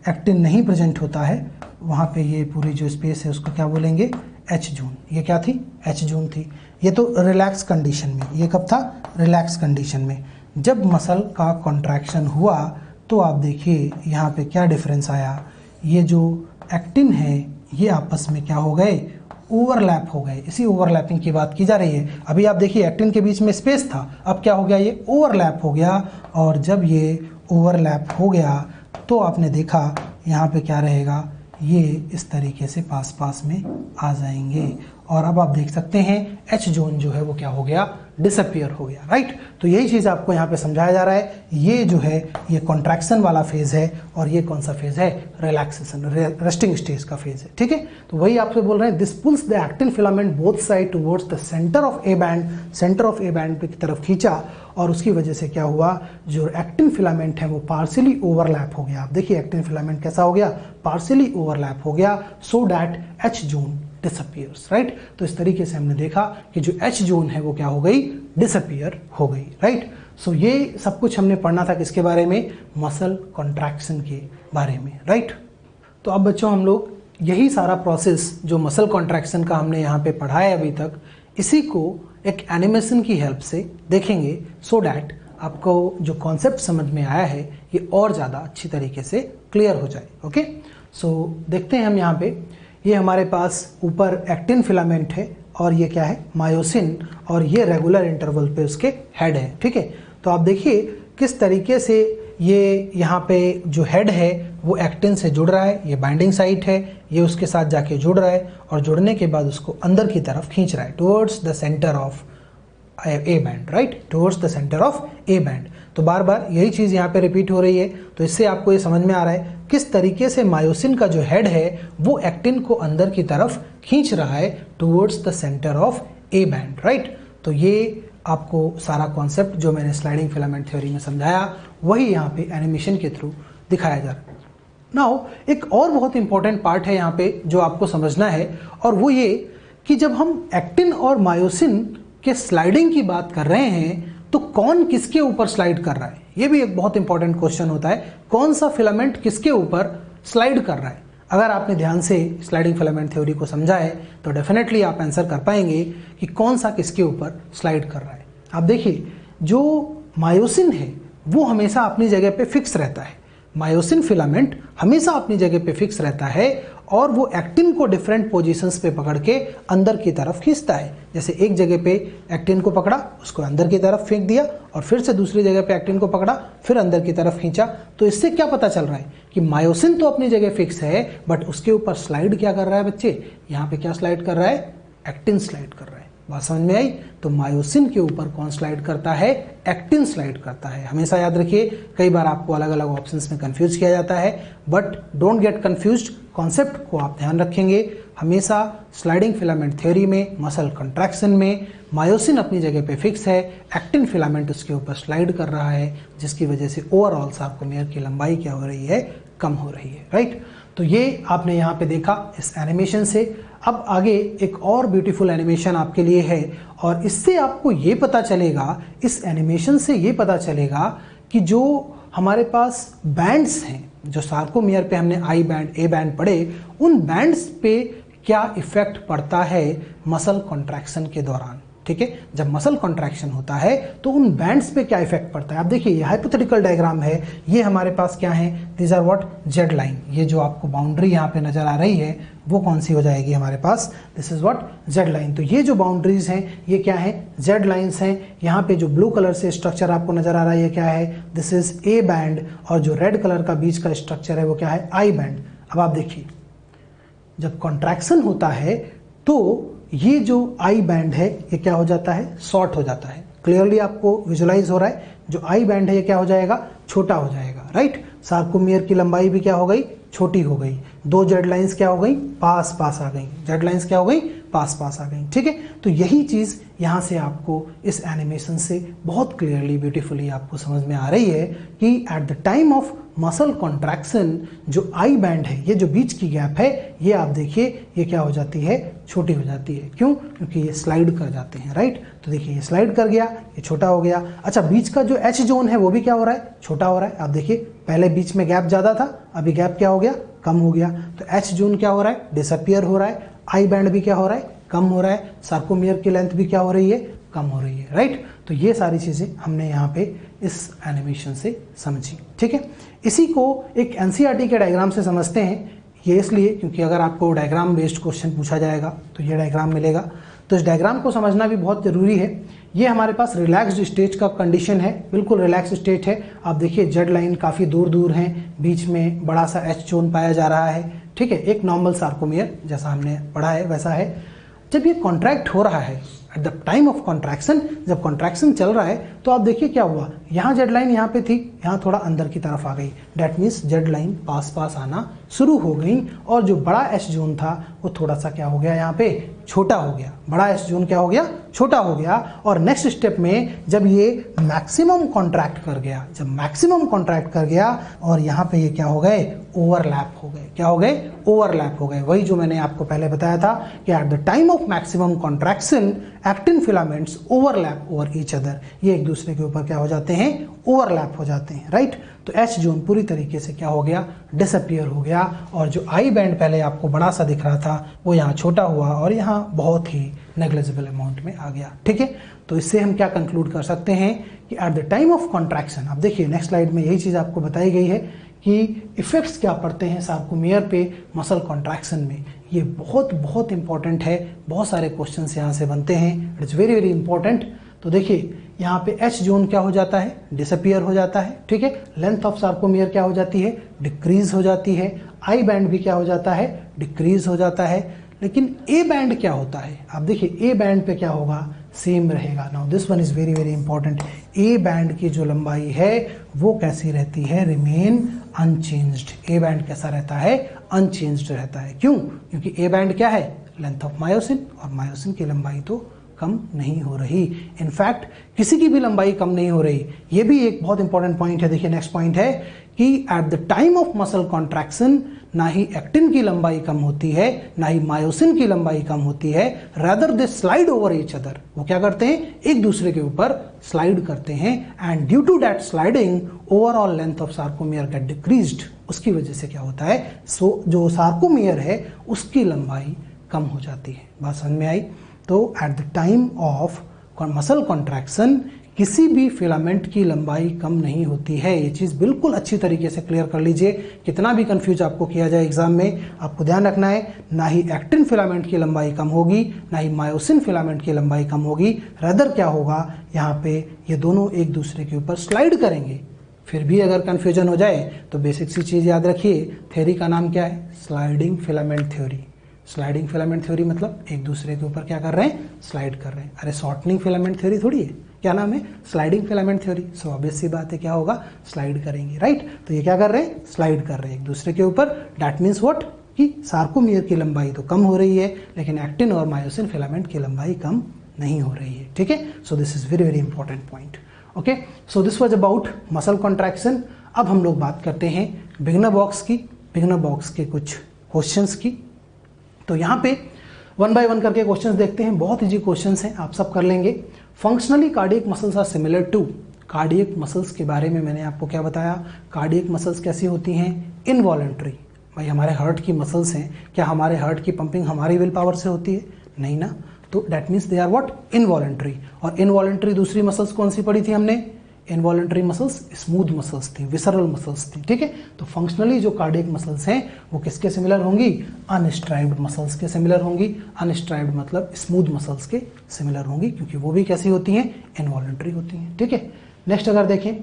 एक्टिन नहीं प्रेजेंट होता है वहाँ पे ये पूरी जो स्पेस है उसको क्या बोलेंगे, एच जोन। ये क्या थी, एच जोन थी। ये तो रिलैक्स कंडीशन में, ये कब था, रिलैक्स कंडीशन में। जब मसल का कॉन्ट्रैक्शन हुआ तो आप देखिए यहाँ पे क्या डिफरेंस आया, ये जो एक्टिन है ये आपस में क्या हो गए, ओवरलैप हो गए। इसी ओवरलैपिंग की बात की जा रही है। अभी आप देखिए एक्टिन के बीच में स्पेस था, अब क्या हो गया, ये ओवरलैप हो गया। और जब ये ओवरलैप हो गया तो आपने देखा यहाँ पे क्या रहेगा, ये इस तरीके से पास पास में आ जाएंगे। और अब आप देख सकते हैं एच जोन जो है वो क्या हो गया, डिसअपियर हो गया, राइट। तो यही चीज़ आपको यहाँ पे समझाया जा रहा है। ये जो है ये कॉन्ट्रैक्शन वाला फेज है और ये कौन सा फेज है, रिलैक्सेशन, रेस्टिंग स्टेज का फेज है, ठीक है। तो वही आपसे बोल रहे हैं, this pulls the actin filament both side towards the centre of A band, centre of A band की तरफ खींचा और उसकी वजह से क्या हुआ, जो एक्टिन फिलामेंट है वो पार्शियली ओवरलैप हो गया। आप देखिए एक्टिन फिलामेंट कैसा हो गया, पार्शियली ओवरलैप हो गया, so that H zone disappears, right. तो इस तरीके से हमने देखा कि जो एच जोन है वो क्या हो गई, डिसअपियर हो गई, राइट। सो ये सब कुछ हमने पढ़ना था किसके बारे में, मसल कॉन्ट्रैक्शन के बारे में, राइट। तो अब बच्चों हम लोग यही सारा प्रोसेस जो मसल कॉन्ट्रैक्शन का हमने यहाँ पे पढ़ा है अभी तक, इसी को एक एनिमेशन की हेल्प से देखेंगे, सो डैट आपको जो कॉन्सेप्ट समझ में आया है ये और ज़्यादा अच्छी तरीके से क्लियर हो जाए। ओके, सो देखते हैं हम यहाँ पे, ये हमारे पास ऊपर एक्टिन फिलामेंट है और ये क्या है, मायोसिन, और ये रेगुलर इंटरवल पे उसके हेड है, ठीक है। तो आप देखिए किस तरीके से ये यहाँ पे जो हेड है वो एक्टिन से जुड़ रहा है, ये बाइंडिंग साइट है, ये उसके साथ जाके जुड़ रहा है और जुड़ने के बाद उसको अंदर की तरफ खींच रहा है, towards the centre of A band, right, towards the centre of A band. तो बार बार यही चीज़ यहाँ पे रिपीट हो रही है। तो इससे आपको ये समझ में आ रहा है किस तरीके से मायोसिन का जो हेड है वो एक्टिन को अंदर की तरफ खींच रहा है towards the centre of A band, right. तो ये आपको सारा कॉन्सेप्ट जो मैंने स्लाइडिंग फिलामेंट थ्योरी में समझाया वही यहाँ पे एनिमेशन के थ्रू दिखाया जा रहा है। नाउ एक और बहुत इंपॉर्टेंट पार्ट है यहाँ पे जो आपको समझना है, और वो ये कि जब हम एक्टिन और मायोसिन के स्लाइडिंग की बात कर रहे हैं तो कौन किसके ऊपर स्लाइड कर रहा है, ये भी एक बहुत इंपॉर्टेंट क्वेश्चन होता है। कौन सा फिलामेंट किसके ऊपर स्लाइड कर रहा है? अगर आपने ध्यान से स्लाइडिंग फिलामेंट थ्योरी को समझा है तो डेफिनेटली आप आंसर कर पाएंगे कि कौन सा किसके ऊपर स्लाइड कर रहा है। आप देखिए जो मायोसिन है वो हमेशा अपनी जगह पे फिक्स रहता है, मायोसिन फिलामेंट हमेशा अपनी जगह पे फिक्स रहता है और वो एक्टिन को डिफरेंट पोजीशंस पे पकड़ के अंदर की तरफ खींचता है। जैसे एक जगह पे एक्टिन को पकड़ा, उसको अंदर की तरफ फेंक दिया, और फिर से दूसरी जगह पे एक्टिन को पकड़ा, फिर अंदर की तरफ खींचा। तो इससे क्या पता चल रहा है कि मायोसिन तो अपनी जगह फिक्स है, बट उसके ऊपर स्लाइड क्या कर रहा है बच्चे, यहाँ पे क्या स्लाइड कर रहा है, एक्टिन स्लाइड कर रहा है। बात समझ में आई? तो मायोसिन के ऊपर कौन स्लाइड करता है, एक्टिन स्लाइड करता है। हमेशा याद रखिए, कई बार आपको अलग अलग ऑप्शंस में कंफ्यूज किया जाता है, but don't get confused, concept को आप ध्यान रखेंगे। हमेशा स्लाइडिंग फिलामेंट थ्योरी में, मसल कंट्रैक्शन में मायोसिन अपनी जगह पे फिक्स है, एक्टिन फिलामेंट उसके ऊपर स्लाइड कर रहा है, जिसकी वजह से ओवरऑल सार्कोमेयर की लंबाई क्या हो रही है, कम हो रही है, राइट। तो ये आपने यहाँ पे देखा इस एनिमेशन से। अब आगे एक और ब्यूटीफुल एनिमेशन आपके लिए है, और इससे आपको ये पता चलेगा, इस एनिमेशन से ये पता चलेगा कि जो हमारे पास बैंड्स हैं, जो सार्कोमेयर पे हमने आई बैंड, ए बैंड पढ़े, उन बैंड्स पे क्या इफेक्ट पड़ता है मसल कॉन्ट्रैक्शन के दौरान, ठीक है। जब मसल कॉन्ट्रैक्शन होता है तो उन बैंड्स पे क्या इफेक्ट पड़ता है। आप देखिए ये हाइपोथेटिकल डायग्राम है, ये हमारे पास क्या है, these are what, Z line. ये जो आपको बाउंड्री यहाँ पे नजर आ रही है वो कौन सी हो जाएगी हमारे पास, this is what, Z line. तो ये जो बाउंड्रीज हैं ये क्या है, जेड लाइन्स हैं। यहाँ पे जो ब्लू कलर से स्ट्रक्चर आपको नजर आ रहा है ये क्या है, दिस इज ए बैंड, और जो रेड कलर का बीच का स्ट्रक्चर है वो क्या है, आई बैंड। अब आप देखिए जब कॉन्ट्रैक्शन होता है तो ये जो आई बैंड है ये क्या हो जाता है, शॉर्ट हो जाता है। क्लियरली आपको विजुलाइज हो रहा है, जो आई बैंड है ये क्या हो जाएगा, छोटा हो जाएगा, राइट। सार्कोमेयर की लंबाई भी क्या हो गई, छोटी हो गई। दो जेड लाइंस क्या हो गई, पास पास आ गई, जेड लाइंस क्या हो गई, पास पास आ गई, ठीक है। तो यही चीज यहाँ से आपको इस एनिमेशन से बहुत क्लियरली, ब्यूटीफुली आपको समझ में आ रही है कि at the time of muscle contraction जो आई बैंड है, ये जो बीच की गैप है, ये आप देखिए ये क्या हो जाती है, छोटी हो जाती है। क्यों? क्योंकि ये स्लाइड कर जाते हैं, राइट। तो देखिए ये स्लाइड कर गया, ये छोटा हो गया। अच्छा, बीच का जो एच जोन है वो भी क्या हो रहा है, छोटा हो रहा है। आप देखिए पहले बीच में गैप ज़्यादा था, अभी गैप क्या हो गया, कम हो गया। तो एच जोन क्या हो रहा है, डिसअपियर हो रहा है। आई बैंड भी क्या हो रहा है, कम हो रहा है। सार्कोमियर की लेंथ भी क्या हो रही है, कम हो रही है, राइट। तो ये सारी चीज़ें हमने यहाँ पे इस एनिमेशन से समझी, ठीक है। इसी को एक एनसीईआरटी के डायग्राम से समझते हैं। ये इसलिए क्योंकि अगर आपको डायग्राम बेस्ड क्वेश्चन पूछा जाएगा तो ये डायग्राम मिलेगा, तो इस डायग्राम को समझना भी बहुत ज़रूरी है। ये हमारे पास रिलैक्स्ड स्टेट का कंडीशन है, बिल्कुल रिलैक्स स्टेट है। आप देखिए जेड लाइन काफ़ी दूर दूर है, बीच में बड़ा सा एच जोन पाया जा रहा है, ठीक है। एक नॉर्मल सार्कोमियर जैसा हमने पढ़ा है वैसा है। जब ये कॉन्ट्रैक्ट हो रहा है at the time of contraction, जब कॉन्ट्रैक्शन चल रहा है तो आप देखिए क्या हुआ, यहाँ जेड लाइन यहाँ पे थी, यहाँ थोड़ा अंदर की तरफ आ गई। डैट मीन्स जेड लाइन पास पास आना शुरू हो गई और जो बड़ा एच जोन था वो थोड़ा सा क्या हो गया, यहाँ पे छोटा हो गया। बड़ा एच जोन क्या हो गया, छोटा हो गया। और नेक्स्ट स्टेप में जब ये मैक्सिमम कॉन्ट्रैक्ट कर गया, जब मैक्सिमम कॉन्ट्रैक्ट कर गया और यहाँ पे ये क्या हो गए, ओवरलैप हो गए। क्या हो गए, ओवरलैप हो गए। वही जो मैंने आपको पहले बताया था कि at the time of maximum contraction actin filaments overlap over each other, ये एक दूसरे के ऊपर क्या हो जाते हैं, ओवरलैप हो जाते हैं, राइट। तो एच जोन पूरी तरीके से क्या हो गया, डिसअपियर हो गया। और जो आई बैंड पहले आपको बड़ा सा दिख रहा था वो यहाँ छोटा हुआ और यहाँ बहुत ही नेग्लिजिबल अमाउंट में आ गया, ठीक है। तो इससे हम क्या कंक्लूड कर सकते हैं कि at the time of contraction, आप देखिए नेक्स्ट स्लाइड में यही चीज़ आपको बताई गई है कि इफेक्ट्स क्या पड़ते हैं सार्कोमियर पे मसल कॉन्ट्रैक्शन में। ये बहुत बहुत इंपॉर्टेंट है, बहुत सारे क्वेश्चंस यहाँ से बनते हैं, it is very very important. तो देखिए यहाँ पे एच जोन क्या हो जाता है, डिसअपियर हो जाता है, ठीक है। लेंथ ऑफ सार्कोमियर क्या हो जाती है, डिक्रीज हो जाती है। आई बैंड भी क्या हो जाता है, डिक्रीज हो जाता है। लेकिन ए बैंड क्या होता है, आप देखिए ए बैंड पे क्या होगा, सेम रहेगा। Now this one is very very important. A band की जो लंबाई है वो कैसी रहती है, रिमेन अनचेंज्ड। ए बैंड कैसा रहता है, अनचेंज्ड रहता है। क्यों, क्योंकि ए बैंड क्या है, लेंथ ऑफ मायोसिन, और मायोसिन की लंबाई तो कम नहीं हो रही। इनफैक्ट किसी की भी लंबाई कम नहीं हो रही। ये भी एक बहुत इंपॉर्टेंट पॉइंट है। देखिए नेक्स्ट पॉइंट है कि at the time of muscle contraction ना ही एक्टिन की लंबाई कम होती है, ना ही मायोसिन की लंबाई कम होती है, rather they slide over each other. वो क्या करते हैं, एक दूसरे के ऊपर स्लाइड करते हैं। And due to that sliding overall length of sarcomere get decreased. उसकी वजह से क्या होता है, जो सार्कोमियर है उसकी लंबाई कम हो जाती है। बात समझ में आई। तो at the time of muscle contraction किसी भी फिलामेंट की लंबाई कम नहीं होती है। ये चीज़ बिल्कुल अच्छी तरीके से क्लियर कर लीजिए। कितना भी कंफ्यूज आपको किया जाए एग्जाम में, आपको ध्यान रखना है ना ही एक्टिन फिलामेंट की लंबाई कम होगी, ना ही मायोसिन फिलामेंट की लंबाई कम होगी। रदर क्या होगा, यहाँ पे ये दोनों एक दूसरे के ऊपर स्लाइड करेंगे। फिर भी अगर कन्फ्यूजन हो जाए तो बेसिक सी चीज़ याद रखिए, थ्योरी का नाम क्या है, sliding filament theory. Sliding filament theory मतलब एक दूसरे के ऊपर क्या कर रहे हैं, स्लाइड कर रहे हैं। अरे शॉर्टनिंग फिलामेंट थ्योरी थोड़ी है, क्या नाम है, sliding filament theory. So obvious सी बात है क्या होगा, स्लाइड करेंगे, राइट। तो ये क्या कर रहे हैं, स्लाइड कर रहे हैं एक दूसरे के ऊपर। दैट मीन्स व्हाट, कि सार्कोमियर की लंबाई तो कम हो रही है लेकिन एक्टिन और मायोसिन फिलामेंट की लंबाई कम नहीं हो रही है, ठीक है। So this is very very important point. Okay, so this was about muscle contraction. अब हम लोग बात करते हैं बिगिनर बॉक्स की, बिगिनर बॉक्स के कुछ क्वेश्चंस की। तो यहाँ पे वन बाय वन करके क्वेश्चंस देखते हैं। बहुत इजी क्वेश्चंस हैं, आप सब कर लेंगे। Functionally cardiac muscles are similar to, cardiac muscles के बारे में मैंने आपको क्या बताया, कार्डियक मसल्स कैसी होती हैं, इनवॉलंटरी। भाई हमारे हार्ट की मसल्स हैं, क्या हमारे हार्ट की पंपिंग हमारी विल पावर से होती है, नहीं ना। तो that means they are what, involuntary. और इनवॉलंटरी दूसरी मसल्स कौन सी पढ़ी थी हमने, इनवॉलंटरी मसल्स स्मूथ मसल्स थी, विसरल मसल्स थी, ठीक है। तो फंक्शनली जो कार्डियक मसल्स हैं वो किसके सिमिलर होंगी, अनस्ट्राइब्ड मसल्स के सिमिलर होंगी। अनस्ट्राइब्ड मतलब स्मूथ मसल्स के सिमिलर होंगी, क्योंकि वो भी कैसी होती हैं, इनवॉलंटरी होती हैं, ठीक है। नेक्स्ट अगर देखें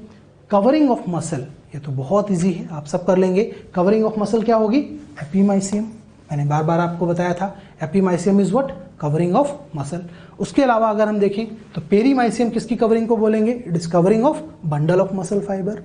कवरिंग ऑफ मसल, ये तो बहुत ईजी है, आप सब कर लेंगे। कवरिंग ऑफ मसल क्या होगी, एपीमाइसियम। मैंने बार बार आपको बताया था, epimysium is what, covering of muscle. उसके अलावा अगर हम देखें तो पेरीमाइसियम किसकी कवरिंग को बोलेंगे, it is covering of bundle of muscle fibre.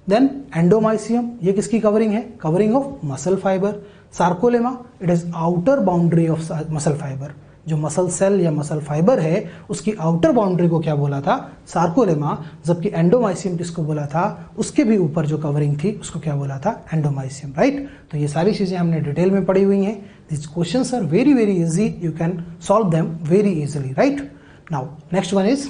Then endomysium, ये किसकी कवरिंग है, covering of muscle fibre. Sarcolemma, it is outer boundary of muscle fibre. जो मसल सेल या मसल फाइबर है उसकी आउटर बाउंड्री को क्या बोला था, सार्कोलेमा। जबकि एंडोमाइसियम किसको बोला था, उसके भी ऊपर जो कवरिंग थी उसको क्या बोला था, एंडोमाइसियम, राइट। तो ये सारी चीजें हमने डिटेल में पढ़ी हुई हैं। These questions are very very easy, you can solve them very easily, right? Now next one is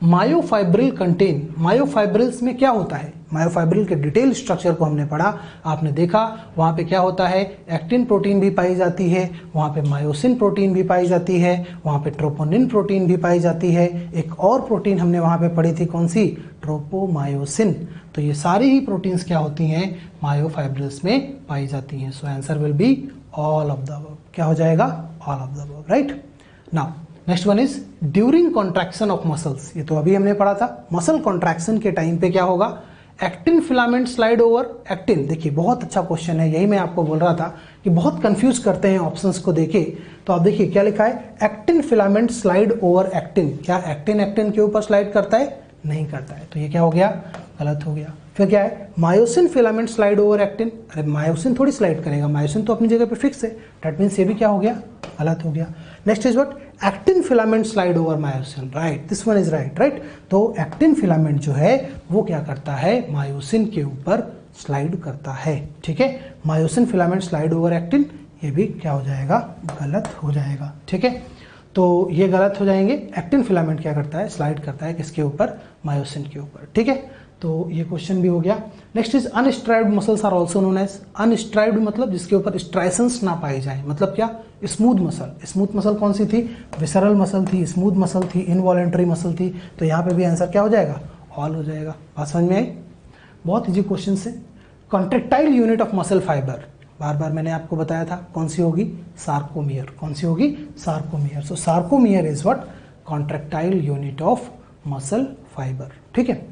myofibril contain, myofibrils में क्या होता है, मायोफाइब्रिल के डिटेल स्ट्रक्चर को हमने पढ़ा, आपने देखा वहाँ पे क्या होता है, एक्टिन प्रोटीन भी पाई जाती है, वहाँ पे मायोसिन प्रोटीन भी पाई जाती है, वहाँ पे ट्रोपोनिन प्रोटीन भी पाई जाती है, एक और प्रोटीन हमने वहाँ पे पढ़ी थी, कौन सी, ट्रोपोमायोसिन। तो ये सारी ही प्रोटीन्स क्या होती हैं, मायोफाइब्रिल्स में पाई जाती हैं। So answer will be all of the above. क्या हो जाएगा, all of the above, right. Now next one is during contraction of muscles. ये तो अभी हमने पढ़ा था, मसल कॉन्ट्रैक्शन के टाइम पे क्या होगा, actin filament slide over actin. देखिए बहुत अच्छा क्वेश्चन है, यही मैं आपको बोल रहा था कि बहुत कंफ्यूज करते हैं ऑप्शंस को देखे। तो आप देखिए क्या लिखा है, actin filament slide over actin. क्या एक्टिन एक्टिन के ऊपर स्लाइड करता है, नहीं करता है, तो ये क्या हो गया, गलत हो गया। फिर क्या है, myosin filament slide over actin. अरे मायोसिन थोड़ी स्लाइड करेगा, मायोसिन तो अपनी जगह पे फिक्स है, दैट मीन्स ये भी क्या हो गया, गलत हो गया। Next is what, actin filament slide over myosin, right, this one is right, right. तो एक्टिन फिलामेंट जो है वो क्या करता है, मायोसिन के ऊपर स्लाइड करता है, ठीक है। Myosin filament slide over actin, ये भी क्या हो जाएगा, गलत हो जाएगा, ठीक है। तो ये गलत हो जाएंगे। एक्टिन फिलामेंट क्या करता है, स्लाइड करता है किसके ऊपर, मायोसिन के ऊपर, ठीक है। तो ये क्वेश्चन भी हो गया। Next is unstriped muscles are also known as, unstriped मतलब जिसके ऊपर स्ट्राइसेंस ना पाए जाए, मतलब क्या, स्मूथ मसल। स्मूथ मसल कौन सी थी, विसरल मसल थी, स्मूथ मसल थी, इनवॉलेंटरी मसल थी। तो यहाँ पे भी आंसर क्या हो जाएगा, ऑल हो जाएगा। बात समझ में आई, बहुत इजी क्वेश्चन है। Contractile unit of muscle fibre, बार बार मैंने आपको बताया था, कौन सी होगी, सार्कोमियर। कौन सी होगी, sarcomere. So sarcomere is what, contractile unit of muscle fibre, ठीक है।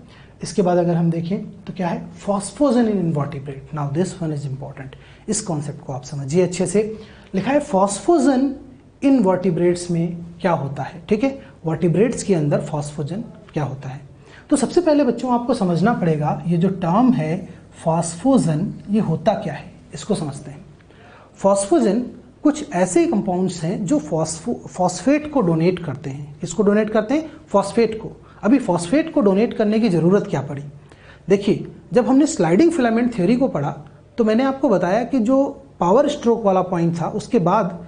इसके बाद अगर हम देखें तो क्या है, phosphagen in invertebrate. Now this one is important, इस कॉन्सेप्ट को आप समझिए अच्छे से। लिखा है फॉस्फोजन इन वर्टिब्रेट्स में क्या होता है, ठीक है। वर्टिब्रेट्स के अंदर फॉस्फोजन क्या होता है। तो सबसे पहले बच्चों आपको समझना पड़ेगा, ये जो टर्म है फॉस्फोजन, ये होता क्या है, इसको समझते हैं। फॉस्फोजन कुछ ऐसे कंपाउंड्स हैं जो फॉस्फेट को डोनेट करते हैं। किसको डोनेट करते हैं, फॉस्फेट को। अभी फॉस्फेट को डोनेट करने की ज़रूरत क्या पड़ी, देखिए जब हमने स्लाइडिंग फिलामेंट थ्योरी को पढ़ा तो मैंने आपको बताया कि जो पावर स्ट्रोक वाला पॉइंट था उसके बाद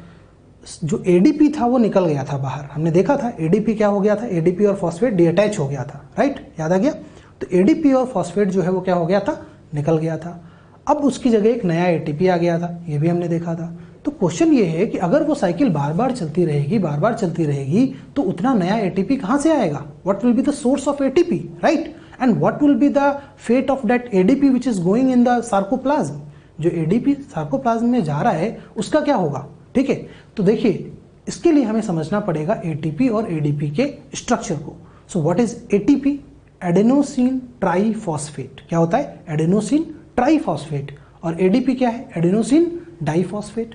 जो एडीपी था वो निकल गया था बाहर। हमने देखा था एडीपी क्या हो गया था, एडीपी और फॉस्फेट डीअटैच हो गया था, राइट, याद आ गया। तो एडीपी और फॉस्फेट जो है वो क्या हो गया था, निकल गया था। अब उसकी जगह एक नया एटीपी आ गया था, ये भी हमने देखा था। तो क्वेश्चन ये है कि अगर वो साइकिल बार बार चलती रहेगी, बार बार चलती रहेगी, तो उतना नया एटीपी कहाँ से आएगा, what will be the source of ATP, right, and what will be the fate of that ADP which is going in the sarcoplasm. जो एडीपी सार्कोप्लाज्म में जा रहा है उसका क्या होगा, ठीक है। तो देखिए इसके लिए हमें समझना पड़ेगा एटीपी और एडीपी के स्ट्रक्चर को। So what is ATP, adenosine triphosphate. क्या होता है, एडेनोसिन ट्राइफॉस्फेट। और एडीपी क्या है, एडेनोसिन डाइफॉस्फेट।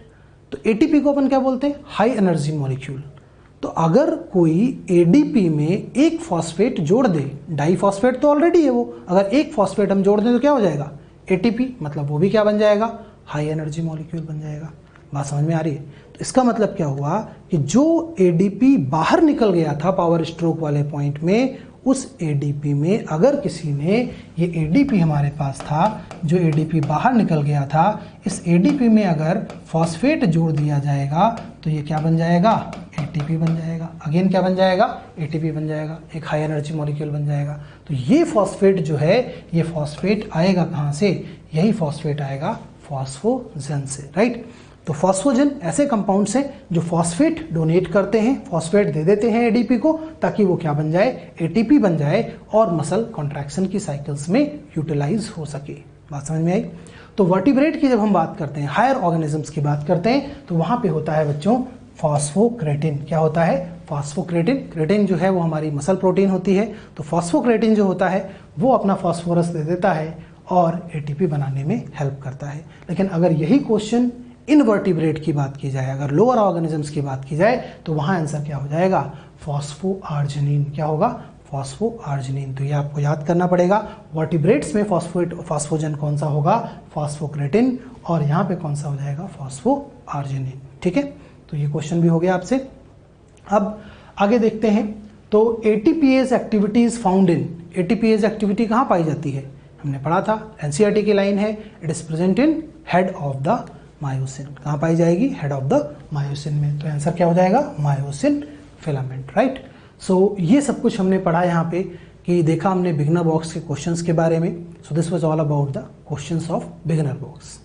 तो एटीपी को अपन क्या बोलते हैं, हाई एनर्जी मॉलिक्यूल। तो अगर कोई एडीपी में एक फॉस्फेट जोड़ दे, डाइफॉस्फेट तो ऑलरेडी है वो, अगर एक फॉस्फेट हम जोड़ दें तो क्या हो जाएगा, एटीपी, मतलब वो भी क्या बन जाएगा, हाई एनर्जी मॉलिक्यूल बन जाएगा। बात समझ में आ रही है। तो इसका मतलब क्या हुआ कि जो एडीपी बाहर निकल गया था पावर स्ट्रोक वाले पॉइंट में, उस एडीपी में अगर किसी ने, ये एडीपी हमारे पास था, जो एडीपी बाहर निकल गया था, इस एडीपी में अगर फॉस्फेट जोड़ दिया जाएगा तो ये क्या बन जाएगा, एटीपी बन जाएगा। अगेन क्या बन जाएगा, एटीपी बन जाएगा, एक हाई एनर्जी मॉलिक्यूल बन जाएगा। तो ये फॉस्फेट जो है, ये फॉस्फेट आएगा कहाँ से, यही फॉस्फेट आएगा फॉस्फोजन से, राइट। तो फॉस्फोजन ऐसे कंपाउंड्स हैं जो फॉस्फेट डोनेट करते हैं, फॉस्फेट दे देते हैं एडीपी को, ताकि वो क्या बन जाए, एटीपी बन जाए और मसल कॉन्ट्रैक्शन की साइकिल्स में यूटिलाइज हो सके। बात समझ में आई। तो वर्टिब्रेट की जब हम बात करते हैं, हायर ऑर्गेनिजम्स की बात करते हैं, तो वहां पे होता है बच्चों फॉस्फोक्रेटिन। क्या होता है, फॉस्फोक्रेटिन। क्रेटिन जो है वो हमारी मसल प्रोटीन होती है। तो फॉस्फोक्रेटिन जो होता है वो अपना फॉस्फोरस दे देता है और एटीपी बनाने में हेल्प करता है। लेकिन अगर यही क्वेश्चन इनवर्टिब्रेट की बात की जाए, अगर लोअर ऑर्गेनिजम्स की बात की जाए, तो वहां आंसर क्या हो जाएगा, फॉस्फोआर्जिनिन। क्या होगा, फॉस्फोआर्जिनिन। तो ये आपको याद करना पड़ेगा। वर्टिब्रेट्स में फॉस्फोजन कौन सा होगा, फॉस्फोक्रेटिन, और यहाँ पे कौन सा हो जाएगा, फॉस्फोआर्जिनिन, ठीक है। तो ये क्वेश्चन भी हो गया आपसे। अब आगे देखते हैं। तो ATPase activities found in, ATPase activity कहाँ पाई जाती है, हमने पढ़ा था, एनसीईआरटी की लाइन है, it is present in head of the myosin. कहाँ पाई जाएगी, हेड ऑफ द मायोसिन में। तो आंसर क्या हो जाएगा, मायोसिन फिलामेंट, राइट। सो ये सब कुछ हमने पढ़ा यहाँ पे कि देखा हमने बिगिनर बॉक्स के क्वेश्चंस के बारे में। सो this was all about the questions of beginner box.